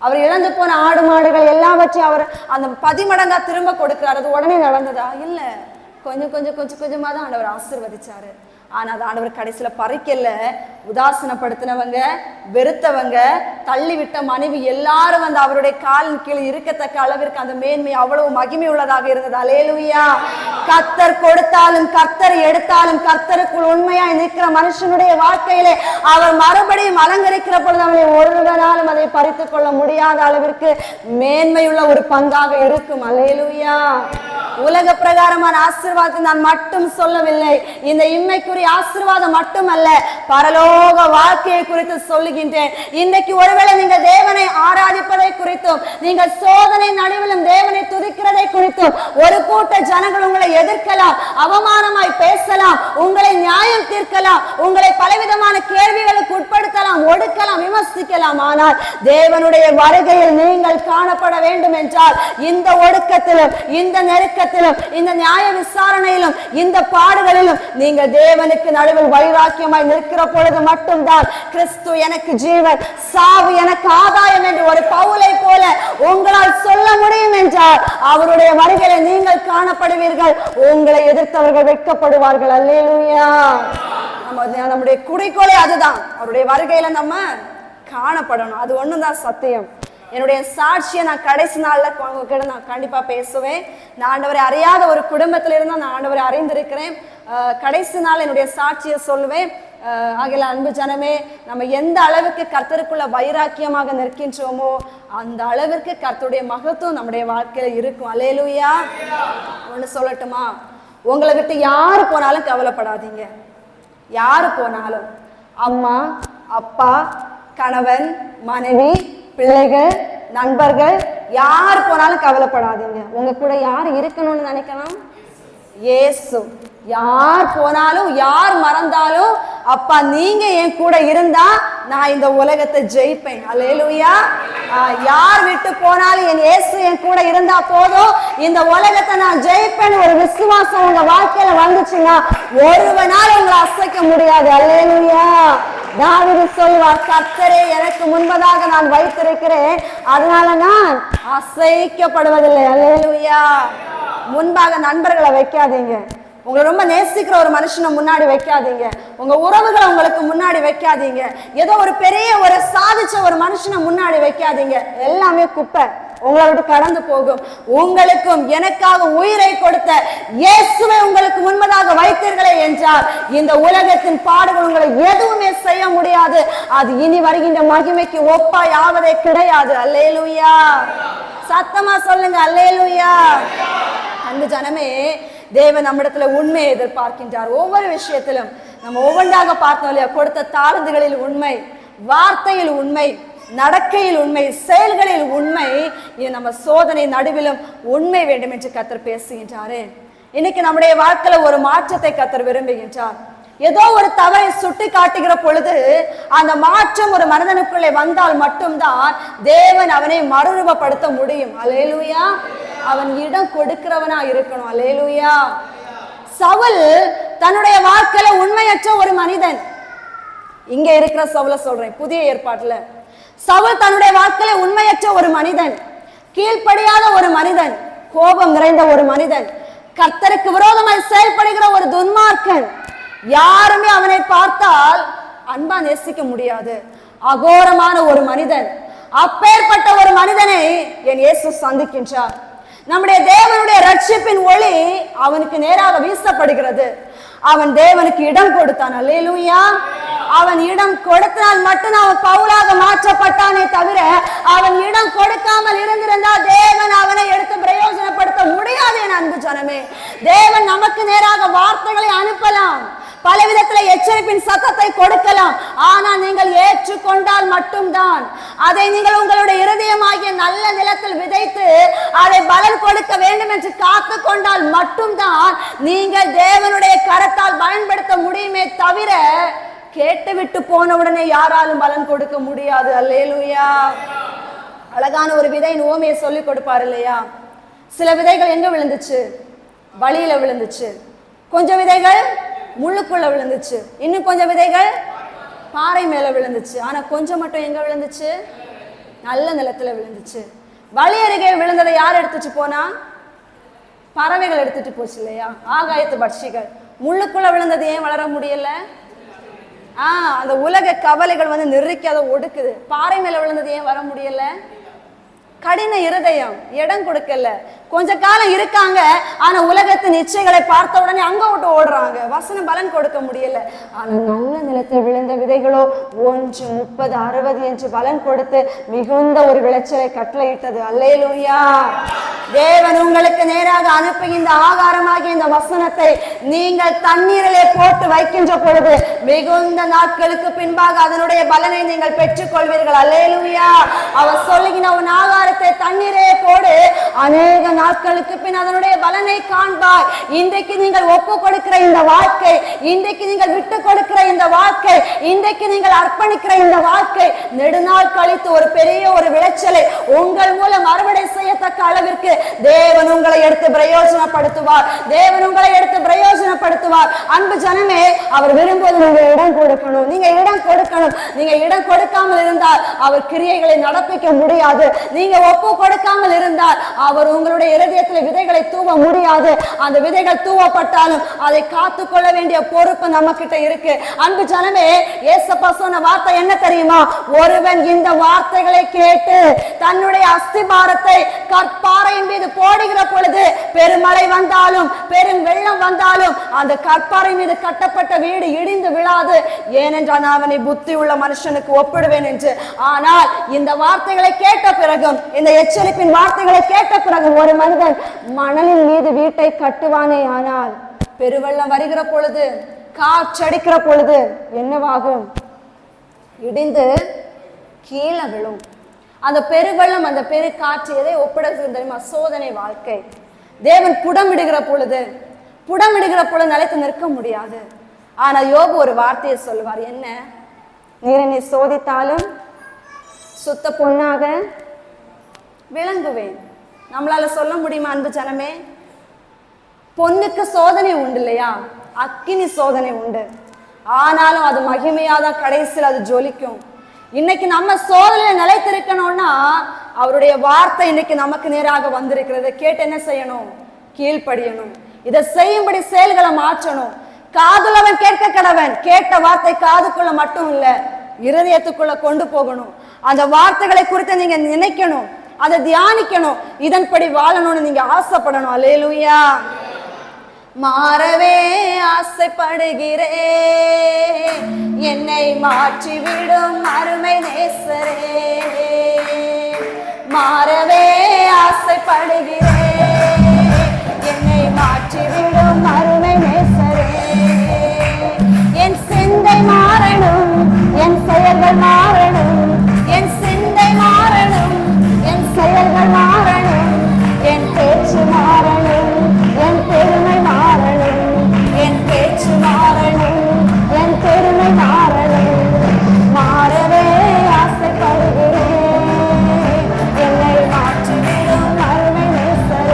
A: அவர் இழந்து போன ஆடு மாடுகள் எல்லாவற்றையும் அவர் அந்த 10 மடங்கா திரும்ப கொடுக்கிறார். அது உடனே நடந்ததா? இல்ல, கொஞ்சம் கொஞ்சம் கொஞ்சம் கொஞ்சமா தான் ஆண்டவர் ஆசீர்வதிச்சாரு. ஆனா அது ஆண்டவர் கடைசியில பறிக்கல. உதாசனப்படுத்தினவங்க, வெறுத்தவங்க, தள்ளி விட்ட மனைவி எல்லாரும் வந்து அவருடைய காலின் கீழ் இருக்கத்தக்க அளவிற்கு அந்த மேன்மை அவ்வளவு மகிமை உள்ளதாக இருந்தது. அல்லேலூயா. கர்த்தர் கொடுத்தாலும் கர்த்தர் எடுத்தாலும் கர்த்தருக்குள் உண்மையாய் நிற்கிற மனுஷனுடைய வாழ்க்கையிலே அவர் மறுபடியும் அலங்கரிக்கிற பொழுது அவனை ஒருவராலும் அதை பறித்துக் கொள்ள முடியாத அளவிற்கு மேன்மையுள்ள ஒரு பங்காக இருக்கும். அல்லேலூயா. உலக பிரகாரமான ஆசீர்வாதத்தை நான் மட்டும் சொல்லவில்லை, இந்த இம்மைக்குரிய ஆசீர்வாதம் மட்டுமல்ல, பரலோக வாழ்க்கையை குறித்து சொல்லுகின்றேன். இன்றைக்கு ஒருவேளை நீங்க தேவனை ஆராதிப்பதை குறித்தும், நீங்கள் சோதனை நடுவிலும் தேவனை துதிக்கிறதை குறித்தும் ஒரு கூட்ட ஜனங்கள் உங்களை எதிர்க்கலாம், அவமானமாய் பேசலாம், உங்களை நியாயம் தீர்க்கலாம், உங்களை பலவிதமான கேள்விகளுக்கு உட்படுத்தலாம், ஒடுக்கலாம், விமர்சிக்கலாம். ஆனால் தேவனுடைய வருகையில் நீங்கள் காணப்பட வேண்டும் என்றால் இந்த ஒடுக்கத்திலும், இந்த நெருக்கத்திலும், இந்த நியாய விசாரணையிலும், இந்த பாடுகளிலும் நீங்க தேவனுக்கு நடுவில் வைராக்கியமாய் நிற்கிற பொழுது மட்டும்தான் கிறிஸ்து எனக்கு ஜீவன், சாவு எனக்கு ஆதாயம் என்று ஒரு பவுலை போல உங்களால் சொல்ல முடியும் என்றால் அவருடைய வருகையில நீங்கள் காணப்படுவீர்கள். உங்களை எதிர்த்தவர்கள் வெட்கப்படுவார்கள். அல்லேலூயா. நம்முடைய குறிக்கோளே அதுதான், அவருடைய வருகையில நம்ம காணப்படணும். அது ஒண்ணுதான் சத்தியம். என்னுடைய சாட்சியை நான் கடைசி நாள்ல உங்ககிட்ட நான் கண்டிப்பா பேசுவேன். நான் ஆண்டவரை அறியாத ஒரு குடும்பத்தில இருந்தா நான் ஆண்டவரை அறிந்திருக்கிறேன். கடைசி நாள் என்னுடைய சாட்சியை சொல்லுவேன். ஆகிய அன்பு ஜனமே, நம்ம எந்த அளவுக்கு கர்த்தருக்குள்ள வைராக்கியமாக நிற்கின்றோமோ அந்த அளவிற்கு கர்த்தருடைய மகத்துவம் நம்முடைய வாழ்க்கையில இருக்கும். அல்லேலூயா. ஒண்ணு சொல்லட்டுமா, உங்களை விட்டு யாரு போனாலும் கவலைப்படாதீங்க. யாரு போனாலும், அம்மா, அப்பா, கணவன், மனைவி, பிள்ளைகள், நண்பர்கள், யார் போனாலும் கவலைப்படாதீங்க. உங்க கூட யார் இருக்கணும்னு நினைக்கலாம்? இயேசு. யார் போனாலும், யார் மறந்தாலும், அப்பா நீங்க என் கூட இருந்தா நான் இந்த உலகத்தை ஜெயிப்பேன். அல்லேலூயா. யார் விட்டு போனாலும் என் இயேசு என் கூட இருந்தா போதும், இந்த உலகத்தை நான் ஜெயிப்பேன். ஒரு விசுவாசம் உங்க வாழ்க்கையில வந்துச்சுன்னா ஒருவனால உங்களை அசைக்க முடியாது. அல்லேலூயா. தாவீது சொல்வார், கர்த்தரே எனக்கு முன்பதாக நான் வைத்திருக்கிறேன், அதனால நான் அசைக்கப்படுவதில்லை. அல்லேலூயா. முன்பாக நண்பர்களை வைக்காதீங்க. உங்களை ரொம்ப நேசிக்கிற ஒரு மனுஷனை முன்னாடி வைக்காதீங்க. உங்க உறவுகளை உங்களுக்கு முன்னாடி வைக்காதீங்க. ஏதோ ஒரு பெரிய ஒரு சாதிச்ச ஒரு மனுஷனை முன்னாடி வைக்காதீங்க. எல்லாமே குப்பை, உங்களை விட்டு கடந்து போகும். உங்களுக்கும் எனக்காக உயிரை கொடுத்த இயேசுவை உங்களுக்கு முன்பதாக வைத்தீர்களே என்றால் இந்த உலகத்தின் பாடுகள் உங்களை எதுவுமே செய்ய முடியாது. அது இனி வருகின்ற மகிமைக்கு ஒப்பாய் ஆவதே கிடையாது. அல்லேலூயா. சத்தமா சொல்லுங்க அல்லேலூயா. அன்பு ஜனமே, தேவன் நம்மிடத்துல உண்மையை எதிர்பார்க்கின்றார். ஒவ்வொரு விஷயத்திலும் நம்ம ஒவ்வொன்றாக பார்த்தோம் இல்லையா, கொடுத்த தாளந்துகளில் உண்மை, வார்த்தையில் உண்மை, நடக்கையில் உண்மை, செயல்களில் உண்மை. இது நம்ம சோதனை நடுவிலும் உண்மை வேண்டும் என்று கர்த்தர் பேசுகின்றாரு. இன்னைக்கு நம்முடைய வாழ்க்கையில ஒரு மாற்றத்தை கர்த்தர் விரும்புகின்றார். ஏதோ ஒரு தவறை சுட்டி காட்டுகிற பொழுது அந்த மாற்றம் ஒரு மனிதனுக்குள்ளே வந்தால் மட்டும்தான் தேவன் அவனை மறுரூபப்படுத்த முடியும். அல்லேலூயா. அவன் இடம் கொடுக்கிறவனா இருக்கணும். அல்லேலூயா. சவுல் தன்னுடைய வாழ்க்கையில உண்மையற்ற ஒரு மனிதன். இங்க இருக்கிற சவுல சொல்றேன், புதிய ஏற்பாட்டுல சவுல் தன்னுடைய வாழ்க்கையில உண்மையற்ற ஒரு மனிதன், கீழ்ப்படியாத ஒரு மனிதன், கோபம் நிறைந்த ஒரு மனிதன், கர்த்தருக்கு விரோதமாய் செயல்படுகிற ஒரு துன்மார்க்கன். யாருமே அவனை பார்த்தால் அன்பா நேசிக்க முடியாது. அகோரமான ஒரு மனிதன். அப்பேற்பட்ட ஒரு மனிதனை என் இயேசு சந்திக்கின்றார். நம்முடைய தேவனுடைய ரட்சிப்பின் ஒளி அவனுக்கு நேராக வீசப்படுகிறது. அவன் தேவனுக்கு இடம் கொடுத்தான். அல்லேலூயா. அவன் இடம் கொடுத்தனால் மட்டும்தான் அவன் பவுலாக மாற்றப்பட்டானே தவிர அவன் இடம் கொடுக்காமல் இருந்திருந்தால் தேவன் அவனை எடுத்து பிரயோஜனப்படுத்த முடியாது. என் அன்பு ஜனமே, தேவன் நமக்கு நேராக வார்த்தைகளை அனுப்பலாம், பல விதத்தில் எச்சரிப்பின் சத்தத்தை கொடுக்கலாம். ஆனால் நீங்கள் ஏற்றுக்கொண்டால் மட்டும்தான், அதை நீங்கள் உங்களுடைய இருதயமாகிய நல்ல நிலத்தில் விதைத்து அதை பலன் கொடுக்க வேண்டும் என்று காத்து கொண்டால் மட்டும்தான் நீங்கள் தேவனுடைய கரத்தால் பயன்படுத்த முடியுமே தவிர கேட்டுவிட்டு போன உடனே யாராலும் பலன் கொடுக்க முடியாது. அல்லேலூயா. அழகான ஒரு விதையின் ஓமையை சொல்லி கொடுப்பார் இல்லையா? சில விதைகள் எங்க விழுந்துச்சு? வழியில விழுந்துச்சு. கொஞ்சம் விதைகள் முள்ளுக்குள்ள விழுந்துச்சு. இன்னும் கொஞ்சம் விதைகள் பாறை மேல விழுந்துச்சு. ஆனா கொஞ்சம் மட்டும் எங்க விழுந்துச்சு? நல்ல நிலத்துல விழுந்துச்சு. வழி அருகே விழுந்ததை யார் எடுத்துட்டு போனா? பறவைகள் எடுத்துட்டு போச்சு இல்லையா? ஆகாயத்து பட்சிகள். முள்ளுக்குள்ள விழுந்தது ஏன் வளர முடியல? அந்த உலக கவலைகள் வந்து நெருக்கி அதை ஒடுக்குது. பாறை மேல விழுந்தது ஏன் வர முடியல? கடின இருதயம் இடம் கொடுக்கல. கொஞ்ச காலம் இருக்காங்க, ஆனா உலகத்தின் இச்சைகளை பார்த்த உடனே அங்க விட்டு ஓடுறாங்க. வசனம் பலன் கொடுக்க முடியல. ஆனா நல்ல நிலத்தில் விழுந்த விதைகளோ 1, 30, 60 என்று பலன் கொடுத்து மிகுந்த ஒரு விளைச்சலை கட்டளையிட்டது. அல்லேலூயா. தேவன் உங்களுக்கு நேராக அனுப்புகின்ற ஆகாரமாகிய இந்த வசனத்தை நீங்கள் தண்ணீரிலே போட்டு வைக்கின்ற பொழுது மிகுந்த நாட்களுக்கு பின்பாக அதனுடைய பலனை நீங்கள் பெற்றுக் கொள்வீர்கள். அல்லேலூயா. அவர் சொல்லுகிற உன் ஆகாரத்தை தண்ணீரே போடு, அநேக நாட்களுக்கு பின் அதனுடைய பலனை காண்பாய். இன்றைக்கு நீங்கள் ஒப்பு கொடுக்கிற இந்த வாழ்க்கை, இன்றைக்கு நீங்கள் விட்டு கொடுக்கிற இந்த வாழ்க்கை, இன்றைக்கு நீங்கள் அர்ப்பணிக்கிற இந்த வாழ்க்கை நெடுநாள் கழித்து ஒரு பெரிய ஒரு விளைச்சலை உங்கள் மூலம் அறுவடை செய்யத்தக்க அளவிற்கு தேவன் உங்களை எடுத்து பிரயோஜனப்படுத்துவார். தேவன் உங்களை எடுத்து பிரயோஜனப்படுத்துவார். அன்பு ஜனமே, அவர் விரும்புவது நீங்க இடம் கொடுக்கணும். நீங்க இடம் கொடுக்கணும். நீங்க இடம் கொடுக்காமல் இருந்தால் அவர் கிரியைகளை நடப்பிக்க முடியாது. நீங்க ஒப்பு கொடுக்காமல் இருந்தால் அவர் உங்களுடைய இருதயத்தில் விதைகளை தூவ முடியாது. அந்த விதைகள் தூவப்பட்டாலும் அதை காத்து கொள்ள வேண்டிய பொறுப்பு நம்ம கிட்ட இருக்கு. அன்பு ஜனமே, ஏசப்பா சொன்ன வார்த்தை என்ன தெரியுமா? ஒருவன் இந்த வார்த்தைகளை கேட்டு தன்னுடைய அஸ்திபாரத்தை கற்பாறையின் மீது போடுகிற பொழுது பெருமழை வந்தாலும் பெரும் வெள்ளம் வந்தாலும் அந்த கற்பாறை மீது கட்டப்பட்ட வீடு இடிந்து விழாது. ஏனென்றால் நான் அவனை புத்தி உள்ள மனுஷனுக்கு ஒப்பிடுவேன் என்று. ஆனால் இந்த வார்த்தைகளை கேட்ட பிறகும், இந்த எச்சரிப்பின் வார்த்தைகளை கேட்ட பிறகு ஒரு மனிதன் மணலின் மீது வீட்டை கட்டுவானே, ஆனால் பெருவெள்ளம் வருகிற பொழுது, காற்றடிக்கிற பொழுது என்னவாகும்? இடிந்து கீழே விழும். அந்த பெருவெள்ளம், அந்த பெரு காற்று எதை ஒப்பிடுகிறது தெரியுமா? சோதனை வாழ்க்கை. தேவன் புடமிடுகிற பொழுது நிலைத்து நிற்க முடியாது. ஆனா யோபு ஒரு வார்த்தையை சொல்லுவார். என்ன? நீர் என்னை சோதித்தாலும் சுத்த பொண்ணாக விளங்குவேன். நம்மளால சொல்ல முடியுமா அன்பு ஜனமே? பொண்ணுக்கு சோதனை உண்டு இல்லையா? அக்கினி சோதனை உண்டு. ஆனாலும் அது மகிமையாதான் கடைசியில் அது ஜொலிக்கும். இன்னைக்கு நம்ம சோதனையில நிலைத்திருக்கணும்னா அவருடைய வார்த்தை இன்னைக்கு நமக்கு நேராக வந்திருக்கிறது. கேட்டு என்ன செய்யணும்? கீழ்ப்படியணும். இதை செய்யும்படி செயல்களை மாற்றணும். காதுலவன் கேட்க கடவன். கேட்ட வார்த்தை காதுக்குள்ள மட்டும் இல்ல, இருதயத்துக்குள்ள கொண்டு போகணும். அந்த வார்த்தைகளை குறித்து நீங்க நினைக்கணும், அதை தியானிக்கணும், இதன்படி வாழணும்னு நீங்க ஆசைப்படணும். அல்லேலூயா. மாறவே ஆசைப்படுகிறேன், என்னை மாற்றிவிடும் அருமை நேசரே. மாறவே ஆசைப்படுகிறேன், என்னை மாற்றிவிடும் அருமை நேசரே. என் சிந்தை மாறணும், என் செயல்கள் மாறணும். என் சிந்தை மாறணும், என் செயல்கள் மாறணும். என் பேச்சு மாறணும், என் பெருமை மாறணும். என் பேச்சு மாறணும், என் பெருமை மாறணும். மாறவே ஆசைப்படுகிறேன், என்னை மாற்றிவிடும் அருமை நேசரே.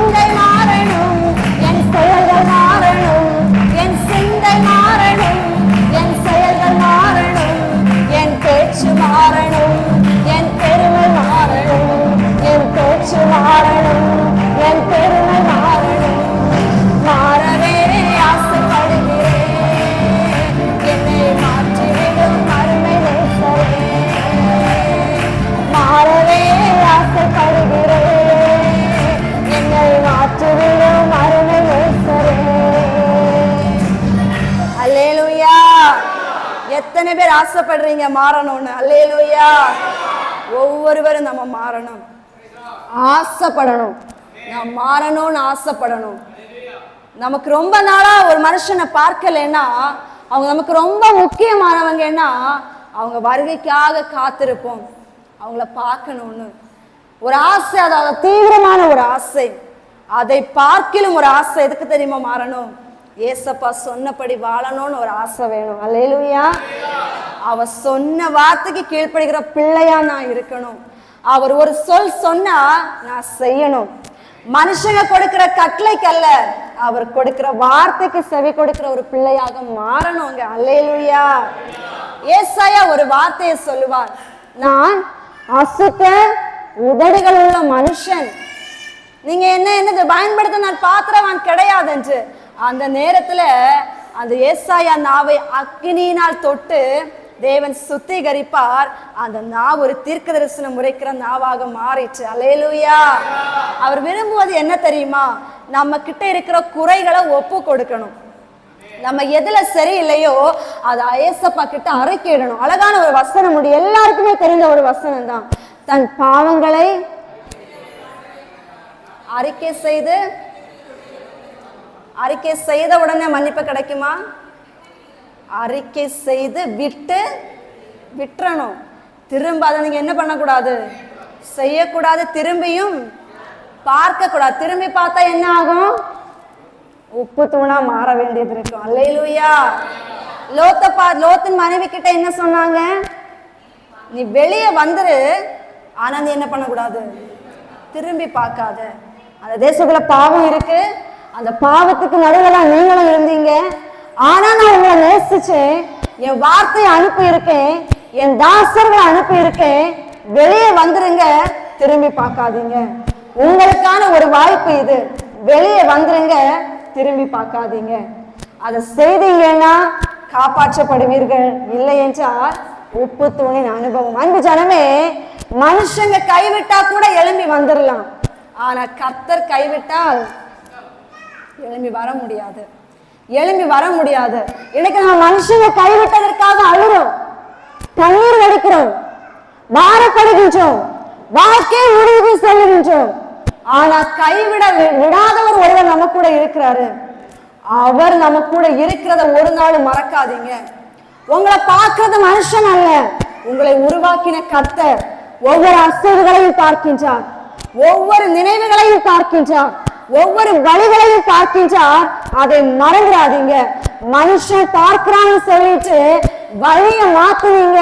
A: சிந்தை மாறணும், என் செயல்கள் மாறணும், என் சிந்தை மாறணும், என் செயல்கள் மாறணும், என் பேச்சு மாறணும், என் பெருமை மாறணும், என் பேச்சு மாறணும், என் பெருமை மாறணும். மாறவே ஆசைப்படுகிறேன், என்னை மாற்றிவிடும் அருமை நேசரே. மாறவே ஆசைப்படுகிறேன், என்னை மாற்றிவிடும் அருமை நேசரே. அல்லேலூயா. எத்தனை பேர் ஆசைப்படுறீங்க மாறணும்னு? அல்லேலூயா. ஒவ்வொருவரும் நம்ம மாறணும், ஆசைப்படணும். நான் மாறணும்னு ஆசைப்படணும். நமக்கு ரொம்ப நாளா ஒரு மனுஷனை பார்க்கலன்னா அவங்க நமக்கு ரொம்ப முக்கியமானவங்கன்னா அவங்க வருகைக்காக காத்திருப்போம், அவங்கள பார்க்கணும்னு ஒரு ஆசை. அதாவது தீவிரமான ஒரு ஆசை, அதை பார்க்கிலும் ஒரு ஆசை. எதுக்கு தெரியுமா மாறணும்? ஏசப்பா சொன்னபடி வாழணும்னு ஒரு ஆசை வேணும். அல்லேலூயா. அவ சொன்ன வார்த்தைக்கு கீழ்ப்படுகிற பிள்ளையா நான் இருக்கணும். அவர் ஒரு சொல் சொன்னா நான் செய்யணும். மனுஷங்க கொடுக்கிற கட்டளைக்கு அல்ல, அவர் கொடுக்கிற வார்த்தைக்கு செவி கொடுக்கிற ஒரு பிள்ளையாக மாறணுங்க. அல்லேலூயா. ஏசாயா ஒரு வார்த்தையை சொல்லுவார், நான் அசுத்த உதடுகள் உள்ள மனுஷன், நீங்க என்னது பயன்படுத்த நான் பாத்திரவான் கிடையாது என்று. அந்த நேரத்துல அந்த ஏசாயா நாவை அக்கினியினால் தொட்டு தேவன் சுத்திகரிப்பார். அந்த நாவ் ஒரு தீர்க்க தரிசனம் உரைக்கிற நாவாக மாறிச்சு. அல்லேலூயா. அவர் விரும்புவது என்ன தெரியுமா? நம்ம கிட்ட இருக்கிற குறைகளை ஒப்பு கொடுக்கணும். நம்ம எதுல சரியில்லையோ அதை ஏசப்பா கிட்ட அறிக்கையிடணும். அழகான ஒரு வசனம் உண்டு, எல்லாருக்குமே தெரிந்த ஒரு வசனம் தான். தன் பாவங்களை அறிக்கை செய்த உடனே மன்னிப்பு கிடைக்குமா? அறிக்கை செய்து விட்டுறணும். திரும்ப அதை நீங்க என்ன பண்ணக்கூடாது? செய்யக்கூடாது. திரும்பியும் பார்க்க கூடாது. திரும்பி பார்த்தா என்ன ஆகும்? உப்பு தூணா மாற வேண்டியது இருக்கும். அல்லேலூயா. லோத்தின் மனைவி கிட்ட என்ன சொன்னாங்க? நீ வெளியே வந்துரு, ஆனா நீ என்ன பண்ணக்கூடாது? திரும்பி பார்க்காத. அந்த தேசத்துல பாவம் இருக்கு, அந்த பாவத்துக்கு நடுவில் நீங்களும் இருந்தீங்க. ஆனா நான் உங்களை நேசிச்சேன், என் வார்த்தையை அனுப்பி இருக்கேன், என் தாசர்களை அனுப்பி இருக்கேன். வெளியே வந்துருங்க, திரும்பி பார்க்காதீங்க. உங்களுக்கான ஒரு வாய்ப்பு இது. வெளியே வந்துருங்க, திரும்பி பார்க்காதீங்க. அதை செய்தீங்கன்னா காப்பாற்றப்படுவீர்கள், இல்லை என்றால் உப்பு தூணின் அனுபவம். அன்பு ஜனமே, மனுஷங்க கைவிட்டா கூட எழும்பி வந்துடலாம், ஆனா கர்த்தர் கைவிட்டால் எழும்பி வர முடியாது. இன்னைக்கு நம்ம மனுஷங்க கைவிட்டதற்காக அழுறோம், கண்ணீர் வடிக்கிறோம், பாரப்படுகின்றோம், வாழ்க்கை முடிவு செல்லுகின்றோம். ஆனா விடாதவர் ஒருவர் நம்ம கூட இருக்கிறாரு. அவர் நம்ம கூட இருக்கிறத ஒரு நாள் மறக்காதீங்க. உங்களை பார்க்கிறது மனுஷன் அல்ல, உங்களை உருவாக்கின கர்த்தர். ஒவ்வொரு அசைவுகளையும் பார்க்கின்றார், ஒவ்வொரு நினைவுகளையும் பார்க்கின்றார், ஒவ்வொரு வழிகளையும் பார்க்கின்றார். அதை மறந்துடாதீங்க. மனுஷன் பார்க்கிறான்னு சொல்லிட்டு வழிய மாத்துவீங்க,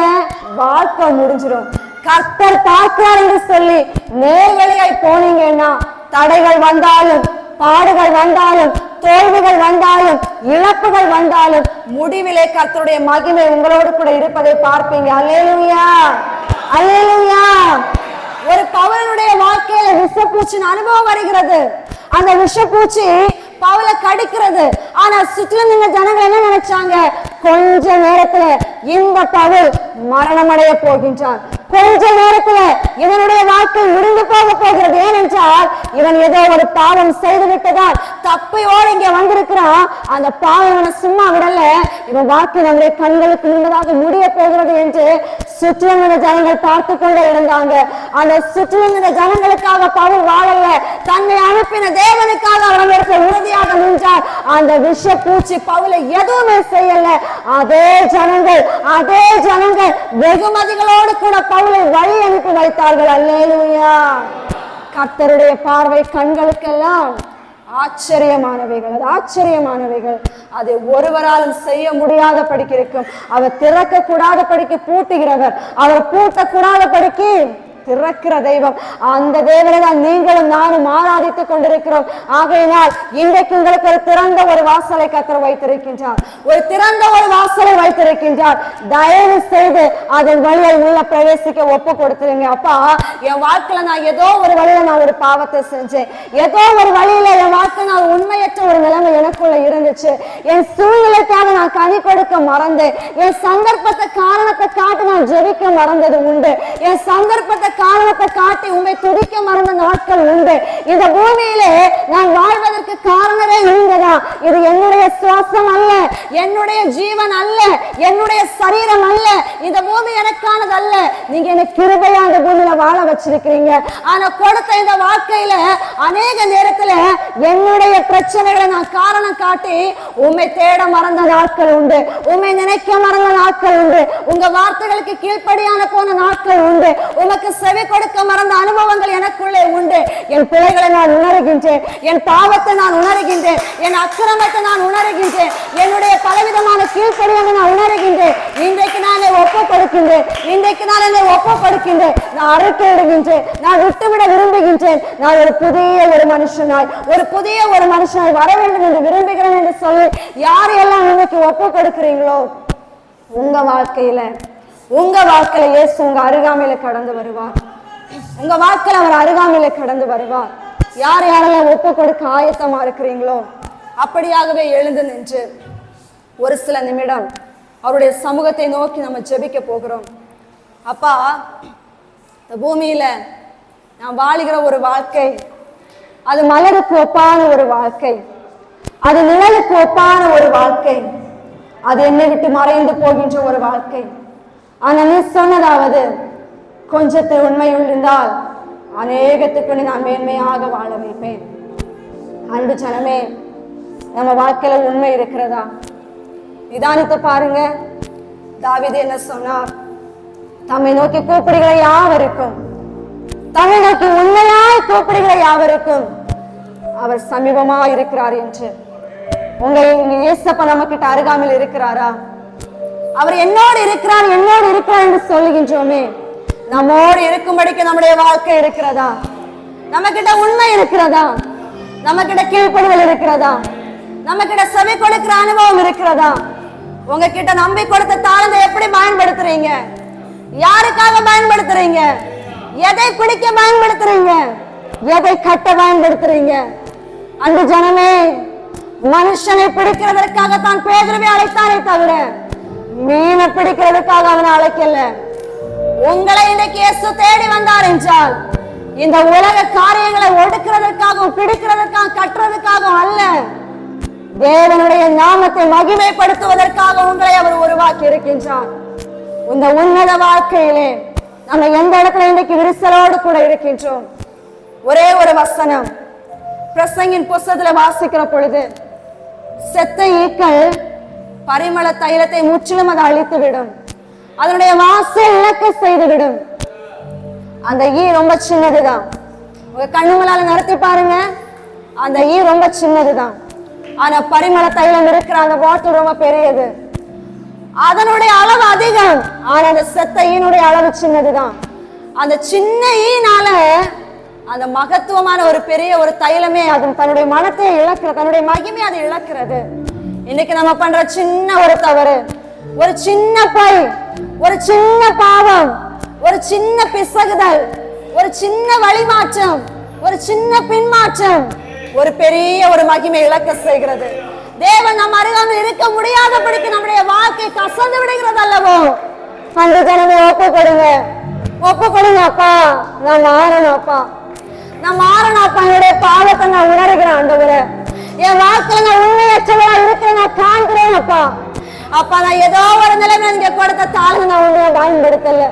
A: வாழ்க்கை முடிஞ்சிடும். கர்த்தர் பார்க்கிறார் என்று சொல்லி நேர்வழியாய் போனீங்கன்னா தடைகள் வந்தாலும், பாடுகள் வந்தாலும், தோல்விகள் வந்தாலும், இழப்புகள் வந்தாலும், முடிவிலே கர்த்தருடைய மகிமை உங்களோடு கூட இருப்பதை பார்ப்பீங்க. அல்லேலூயா, அல்லேலூயா. ஒரு பவுலனுடைய வாழ்க்கையில விஷப்பூச்சின் அனுபவம் வருகிறது. அந்த விஷப்பூச்சி பவுலை கடிக்கிறது. ஆனா சுற்றிலும் இருந்த ஜனங்கள் என்ன நினைச்சாங்க? கொஞ்ச நேரத்துல இந்த பவுல் மரணம் அடைய போகின்றான், கொஞ்ச நேரத்துல இவனுடைய வாழ்க்கை முடிந்து போக போகிறது. ஏனென்றால் இவன் ஏதோ ஒரு பாவம் செய்து விட்டதால் தப்பையோடு இங்க வந்திருக்கிறான். அந்த பாவம் சும்மா விடல, இவன் வாழ்க்கை நம்முடைய கண்களுக்கு முன்பதாக முடிய போகிறது என்று சுற்றிலும் இருந்த ஜனங்கள் பார்த்து கொண்டே இருந்தாங்க. அந்த சுற்றிலும் இருந்த ஜனங்களுக்காக பவுல் வாழல, தன்னை அனுப்பின தேவனுக்காக அவர்களுக்கு உறுதியாக நின்றார். அந்த விஷ பூச்சி பவுலை எதுவுமே செய்யல. அதே ஜனங்கள் வெகுமதிகளோடு கூட பவுலை வழி அனுப்பி வைத்தார்கள். அல்லேலூயா. கர்த்தருடைய பார்வை கண்களுக்கெல்லாம் ஆச்சரியமானவைகள். அதை ஒருவராலும் செய்ய முடியாத படிக்கு இருக்கும். அவர் திறக்க கூடாத படிக்கு பூட்டுகிறவர், அவர் பூட்ட கூடாத படிக்கு திறக்கிற தெய்வம். அந்த தேவனை தான் நீங்களும் நானும் ஆராதித்துக் கொண்டிருக்கிறோம். ஆகையினால் இன்றைக்கு உங்களுக்கு ஒரு திறந்த ஒரு வாசலை கர்த்தர் வைத்திருக்கின்றார், ஒரு திறந்த ஒரு வாசலை வைத்திருக்கின்றார். தயவு செய்து அதன் வழியை உள்ள பிரவேசிக்க ஒப்பு கொடுத்துருங்க. அப்பா, என் வாழ்க்கையில நான் ஏதோ ஒரு வழியில நான் ஒரு பாவத்தை செஞ்சேன், ஏதோ ஒரு வழியில என் வாழ்க்கை நான் உண்மையற்ற ஒரு நிலைமை எனக்குள்ள இருந்துச்சு, என் சூழ்நிலைக்காக நான் கனி கொடுக்க மறந்தேன், என் சந்தர்ப்பத்தை காரணத்தை காட்டி நான் ஜெபிக்க மறந்தது உண்டு, என் சந்தர்ப்பத்தை காரணத்தை காட்டி உண்மை துடிக்க மறந்த நாட்கள் உண்டு. இந்த பூமியிலே நான் வாழ்வதற்கு காரணமே நீங்கதான். இது என்னுடைய சுவாசம் அல்ல, என்னுடைய ஜீவன் அல்ல, என்னுடைய சரீரம் அல்ல, இந்த பூமி எனக்கானது அல்ல. நீங்க எனக்கு கிருபையா இந்த பூமியில வாழ வச்சிருக்கிறீங்க. ஆனா கொடுத்த இந்த வாழ்க்கையில அநேக நேரத்துல என்னுடைய பிரச்சனைகளை நான் காரணம் காட்டி உண்மை தேட மறந்த நாட்கள் உண்டு, உண்மை நினைக்க மறந்த நாட்கள் உண்டு, உங்க வார்த்தைகளுக்கு கீழ்ப்படியான போன நாட்கள் உண்டு, உமக்கு செவி கொடுக்க மறந்த அனுபவங்கள் எனக்குள்ளே உண்டு. என் பிள்ளைகளை நான் உணர்கின்றேன், என் பாவத்தை நான் உணர்கின்றேன், என் அக்கிரமத்தை நான் உணர்கின்றேன், என்னுடைய பலவிதமான கீழ்ப்படியை நான் உணர்கின்றேன். இன்றைக்கு நான் ஒப்பு கொடுக்கின்றேன், இன்றைக்கு நான் என்னை ஒப்பு கொடுக்கின்றேன், நான் அறிக்கையிடுகின்றேன், நான் விட்டுவிட விரும்புகின்றேன். நான் ஒரு புதிய ஒரு மனுஷனாய், ஒரு புதிய ஒரு மனுஷனாய் வர வேண்டும் என்று விரும்புகிறேன் என்று சொல்லி யாரையெல்லாம் இன்னைக்கு ஒப்பு கொடுக்கிறீங்களோ உங்க வாழ்க்கையில இயேசு உங்க அருகாமையில கடந்து வருவார். உங்க வாழ்க்கையில அவர் அருகாமையில கடந்து வருவார். யார் யாரெல்லாம் ஒப்பு கொடுக்க ஆயத்தமா இருக்கிறீங்களோ அப்படியாகவே எழுந்து நின்று ஒரு சில நிமிடம் அவருடைய சமூகத்தை நோக்கி நம்ம ஜெபிக்க போகிறோம். அப்பா, இந்த பூமியில நான் வாழுகிற ஒரு வாழ்க்கை அது மலருக்கு ஒப்பான ஒரு வாழ்க்கை, அது நிழலுக்கு ஒப்பான ஒரு வாழ்க்கை, அது என்னை விட்டு மறைந்து போகின்ற ஒரு வாழ்க்கை. ஆனா நீ சொன்னதாவது கொஞ்சத்தில் உண்மையுள் இருந்தால் அநேகத்துக்கு நான் மேன்மையாக வாழ வைப்பேன். அன்பு ஜனமே, நம்ம வாழ்க்கையில உண்மை இருக்கிறதா? நிதானித்து பாருங்க. தாவீது என்ன சொன்னார்? தம்மை நோக்கி கூப்பிடுகிற யாவருக்கும், தம்மை நோக்கி உண்மையாய் கூப்பிடுகிற யாவருக்கும் அவர் சமீபமா இருக்கிறார் என்று. உங்க இயேசப்பா நம்ம கிட்ட அருகாமையில் இருக்கிறாரா? அவர் என்னோடு இருக்கிறார், என்னோடு இருக்கிறார் என்று சொல்லுகின்றோமே, நம்மோடு இருக்கும்படிக்கு நம்முடைய வாழ்க்கை இருக்கிறதா? நம்ம கிட்ட உண்மை இருக்கிறதா? நம்ம கிட்ட கீழ்ப்படிதல் இருக்கிறதா? நம்ம கிட்ட செவி கொடுக்கிற அனுபவம் இருக்கிறதா? உங்ககிட்ட நம்பி கொடுத்த தாளத்தை எப்படி பயன்படுத்துறீங்க? யாருக்காக பயன்படுத்துறீங்க? எதை பிடிக்க பயன்படுத்துறீங்க? எதை கட்ட பயன்படுத்துறீங்க? அந்த ஜனமே, மனுஷனை பிடிக்கிறதற்காக தான் பேதுருவை அழைத்தாரே தவிர மீனை பிடிக்கிறதுக்காக அவனை அழைக்கல. உங்களை இன்றைக்கு இயேசு தேடி வந்தார் என்றால் இந்த உலக காரியங்களை ஒடுக்கிறதற்காகவும் பிடிக்கிறதற்காக கட்டுறதுக்காகவும் அல்ல, தேவனுடைய நாமத்தை மகிமைப்படுத்துவதற்காக உங்களை அவர் உருவாக்கி இருக்கின்றார். இந்த உன்னத வாழ்க்கையிலே நம்ம எந்த இடத்துல இன்றைக்கு விரிசலோடு கூட இருக்கின்றோம்? ஒரே ஒரு வசனம் பிரசங்கின் புஸ்தகத்துல வாசிக்கிற பொழுது, செத்த ஈக்கள் பரிமள தைலத்தை முற்றிலும் அதை அழித்துவிடும், அதனுடைய வாசை இழக்க செய்துவிடும். அந்த ஈ ரொம்ப சின்னதுதான். உங்க கண்ணுங்களால நடத்தி பாருங்க, அந்த ஈ ரொம்ப சின்னதுதான். ஆனா பரிமள தைலம் இருக்கிற அந்த பாட்டில் ரொம்ப பெரியது, அதனுடைய அளவு அதிகம். ஆனா அந்த செத்த ஈனுடைய அளவு சின்னதுதான். அந்த சின்ன ஈனால அந்த மகத்துவமான ஒரு பெரிய ஒரு தைலமே அது தன்னுடைய மனத்தை இழக்கிறது, தன்னுடைய மகிமை அதை இழக்கிறது. இன்னைக்கு நம்ம பண்ற சின்ன ஒரு தவறு, ஒரு சின்ன பை, ஒரு சின்ன பாவம், ஒரு சின்ன பிசகுதல், ஒரு சின்ன வழிமாற்றம், ஒரு சின்ன பின்மாற்றம் ஒரு பெரிய ஒரு மகிமை இழக்க செய்கிறது. தேவன் நம்ம அருகாமல் இருக்க முடியாதபடிக்கு நம்முடைய வாழ்க்கை கசந்து விடுகிறது அல்லவோ? அந்த ஜனமே ஒப்பு கொடுங்க, ஒப்பு கொடுங்க. அப்பா, நான் மாறணும். அப்பா, நான் மாறணும். அப்பா, என்னுடைய பாவத்தை நான் உணர்கிறேன். ஆண்டவரே, என் வாழ்க்கையில நான் உண்மையற்றவரா இருக்கிறேன், நான் காண்கிறேன். அப்பா, அப்பா, நான் ஏதோ ஒரு நிலைமையில நீங்க கொடுத்த தாழ்வு நான் உண்மையை பயன்படுத்தல,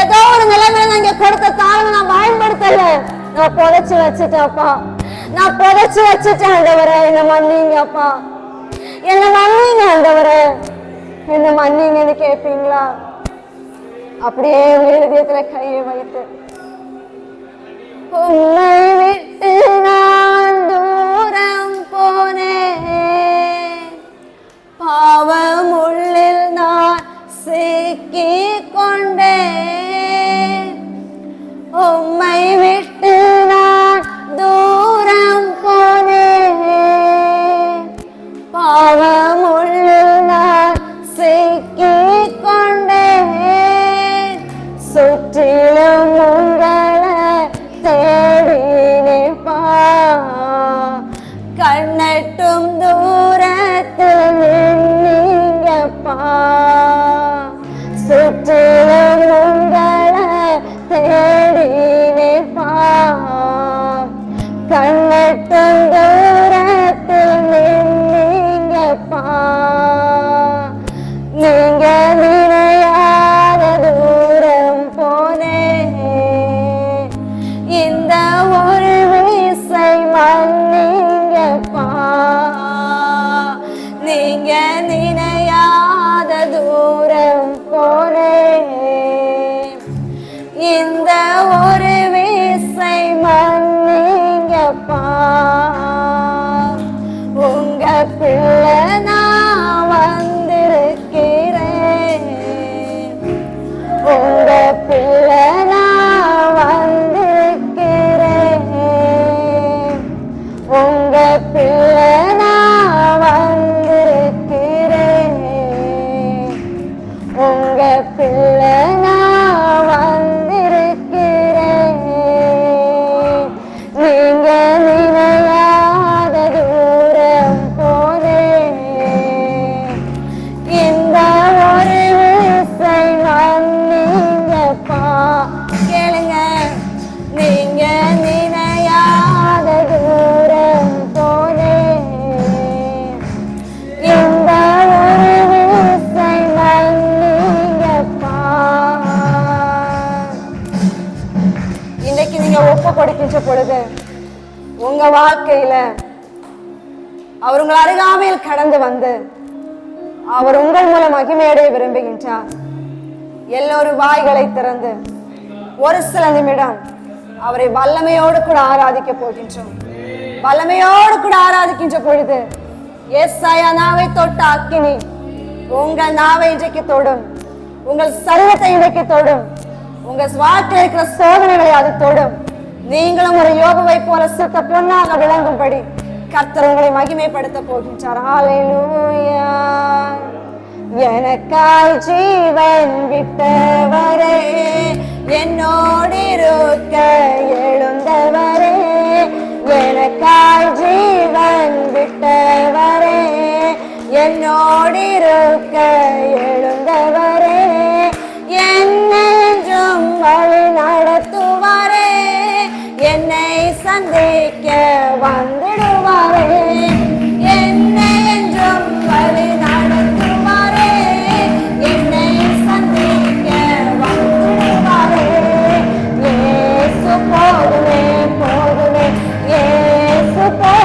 A: ஏதோ ஒரு நிலைமையில நீங்க கொடுத்த தாழ்வு நான் பயன்படுத்தல, நான் புதைச்சு வச்சுட்டேன். அப்பா, நான் புதைச்சு வச்சுட்டேன். ஆண்டவரே, என்ன மன்னிங்க. அப்பா, என்ன மன்னிங்க. ஆண்டவரே, என்ன மன்னிங்கன்னு கேட்பீங்களா? அப்படியே உங்க இதயத்துல கையை வைத்து, உன்னை விட்டு நான் தூரம் போனேன், பாவம் உள்ளில் நான் சிக்கி கொண்டேன், கண்ணட்டும் தூரத்தில் நீங்கப்பா, சுற்றிலும் உங்களை தேடினேப்பா. கண்ணட்டும் தூரத்தில் நீங்கப்பா, நீங்க நினையாத தூரம் போனே. இந்த ஒரு விசை மன்னிங்கப்பா, நீங்க நினையாத தூரம் போனே. இந்த ஒரு விசை மன்னிங்கப்பா, உங்க பிள்ளை நான் வந்திருக்கிறேன். உங்க பிள்ளை நான் வந்திருக்கிறேன். உங்க பிள்ளை நான் வந்திருக்கிறேன். உங்க பிள்ளை நான் வந்திருக்கிறேன். நீங்க நினையாத தூரம் போனேன். இந்த ஒரு விசை மன்னிங்கப்பா. கேளுங்க, நீங்க நினையாத தூரம் போனேன். இந்த ஒரு விசை மன்னிங்கப்பா. இன்னைக்கு நீங்க ஒப்பு கொடுக்கின்ற பொழுது உங்க வாழ்க்கையில அவர் உங்கள் அருகாமையில் கடந்து வந்து அவர் உங்கள் மூலம் மகிமையடைய விரும்புகின்றார். எல்லோரும் வாய்களை திறந்து ஒரு சில நிமிடம் அவரை வல்லமையோடு கூட ஆராதிக்க போகின்றோம். வல்லமையோடு கூட ஆராதிக்கின்ற பொழுது ஏசாயா நாவை தொட்ட அக்கினி உங்கள் நாவை இன்றைக்கு தொடும். உங்கள் சரீரத்தை இன்றைக்கு தொடும். உங்க வாழ்க்கையில் இருக்கிற சோதனைகளை அது தொடும். நீங்களும் ஒரு யோபுவை போல சுத்த பொன்னாக விளங்கும்படி கர்த்தர் உங்களை மகிமைப்படுத்த போகின்றார். ஹல்லேலூயா. எனக்காய் ஜீவன் விட்டவரே, என்னோடு இருக்க எழுந்தவரே. எனக்காய் ஜீவன் விட்டவரே, என்னோடு இருக்க எழுந்தவரே. என்னென்றும் வழி நடத்துவாரே, என்னை சந்திக்க வந்துடுவாரே. என்னை என்றும் வழி நடத்துவாரே, என்னை சந்திக்க வந்துடுவாரே. இயேசு போதுமே போதுமே, இயேசு போதுமே.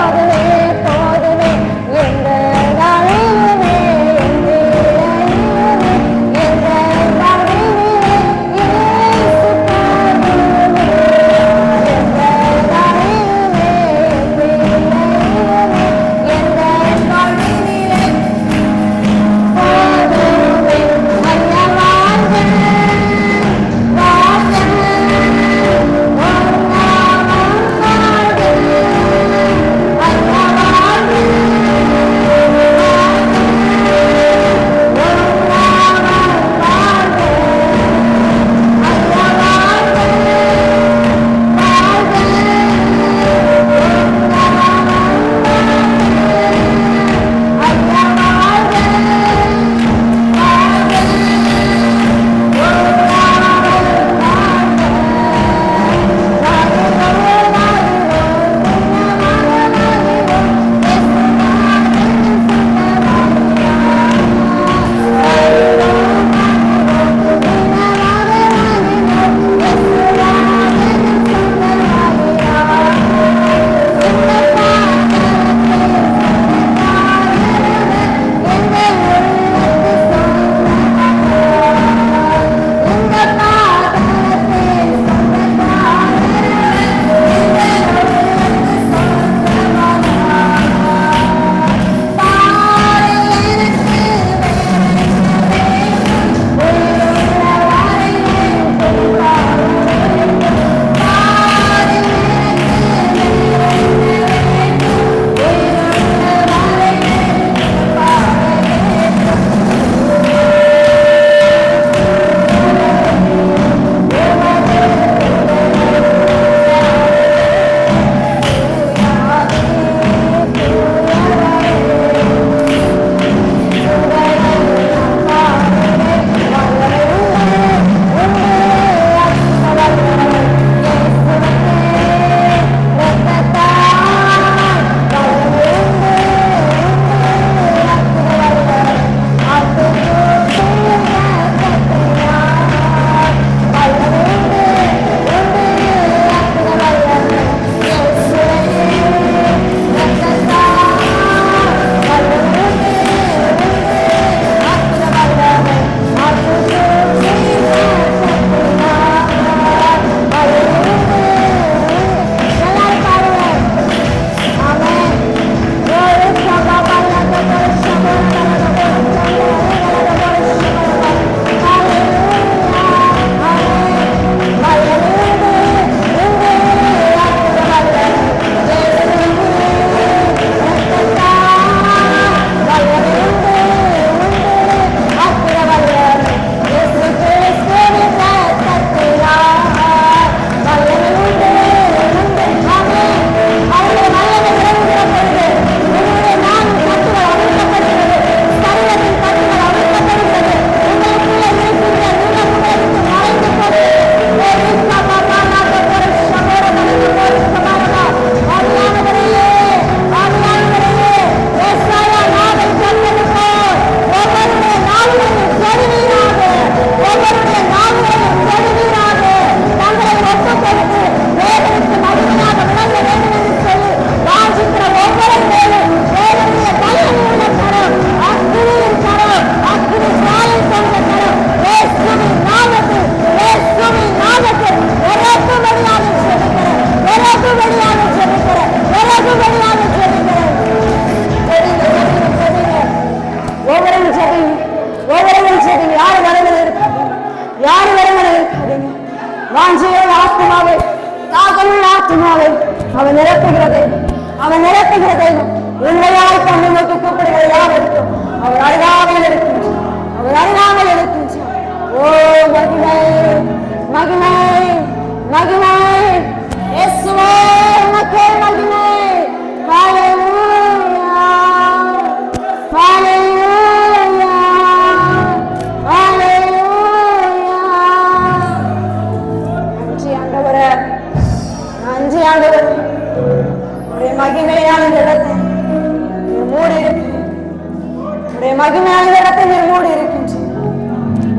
A: மகிமையான இடத்தை மூடி இருக்கின்றேன்.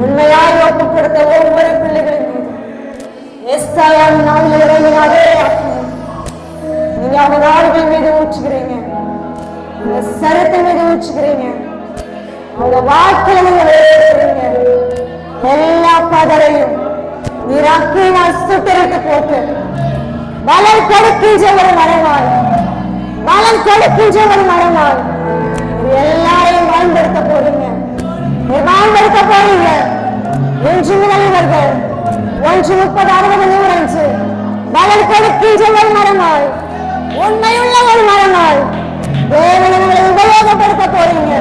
A: உண்மையாய் ஒப்பு கொடுத்த ஒவ்வொரு பிள்ளைகளின் மீது எஸ்தாயான் நாளில் இறங்கின அதே ஆத்மா நீங்க அவங்க நாடுகள் மீது ஊற்றுகிறீங்க, இந்த சரித்தின் மீது ஊற்றுகிறீங்க, அவங்க வாழ்க்கையில நீங்க வெளியேற்றுறீங்க. எல்லா பதரையும் நீர் அக்கினால் சுட்டரித்து போட்டு பலம் கொடுக்கின்ற ஒரு மரமாய், பலம் கொடுக்கின்ற ஒரு மரமாய் எல்லாரையும் பயன்படுத்த போறீங்க. நீர் பயன்படுத்த போறீங்க. 1 முதல் இவர்கள் 1 30 60 100 பலம் கொடுக்கின்ற ஒரு மரமாய், உண்மையுள்ள ஒரு மரமாய் தேவனை உபயோகப்படுத்த போறீங்க.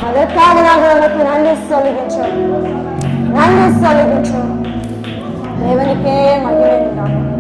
A: அதற்காக நாங்கள் உங்களுக்கு நன்றி சொல்லுகின்றோம், நன்றி சொல்லுகின்றோம். தேவனுக்கே மகிமை உண்டாகும்.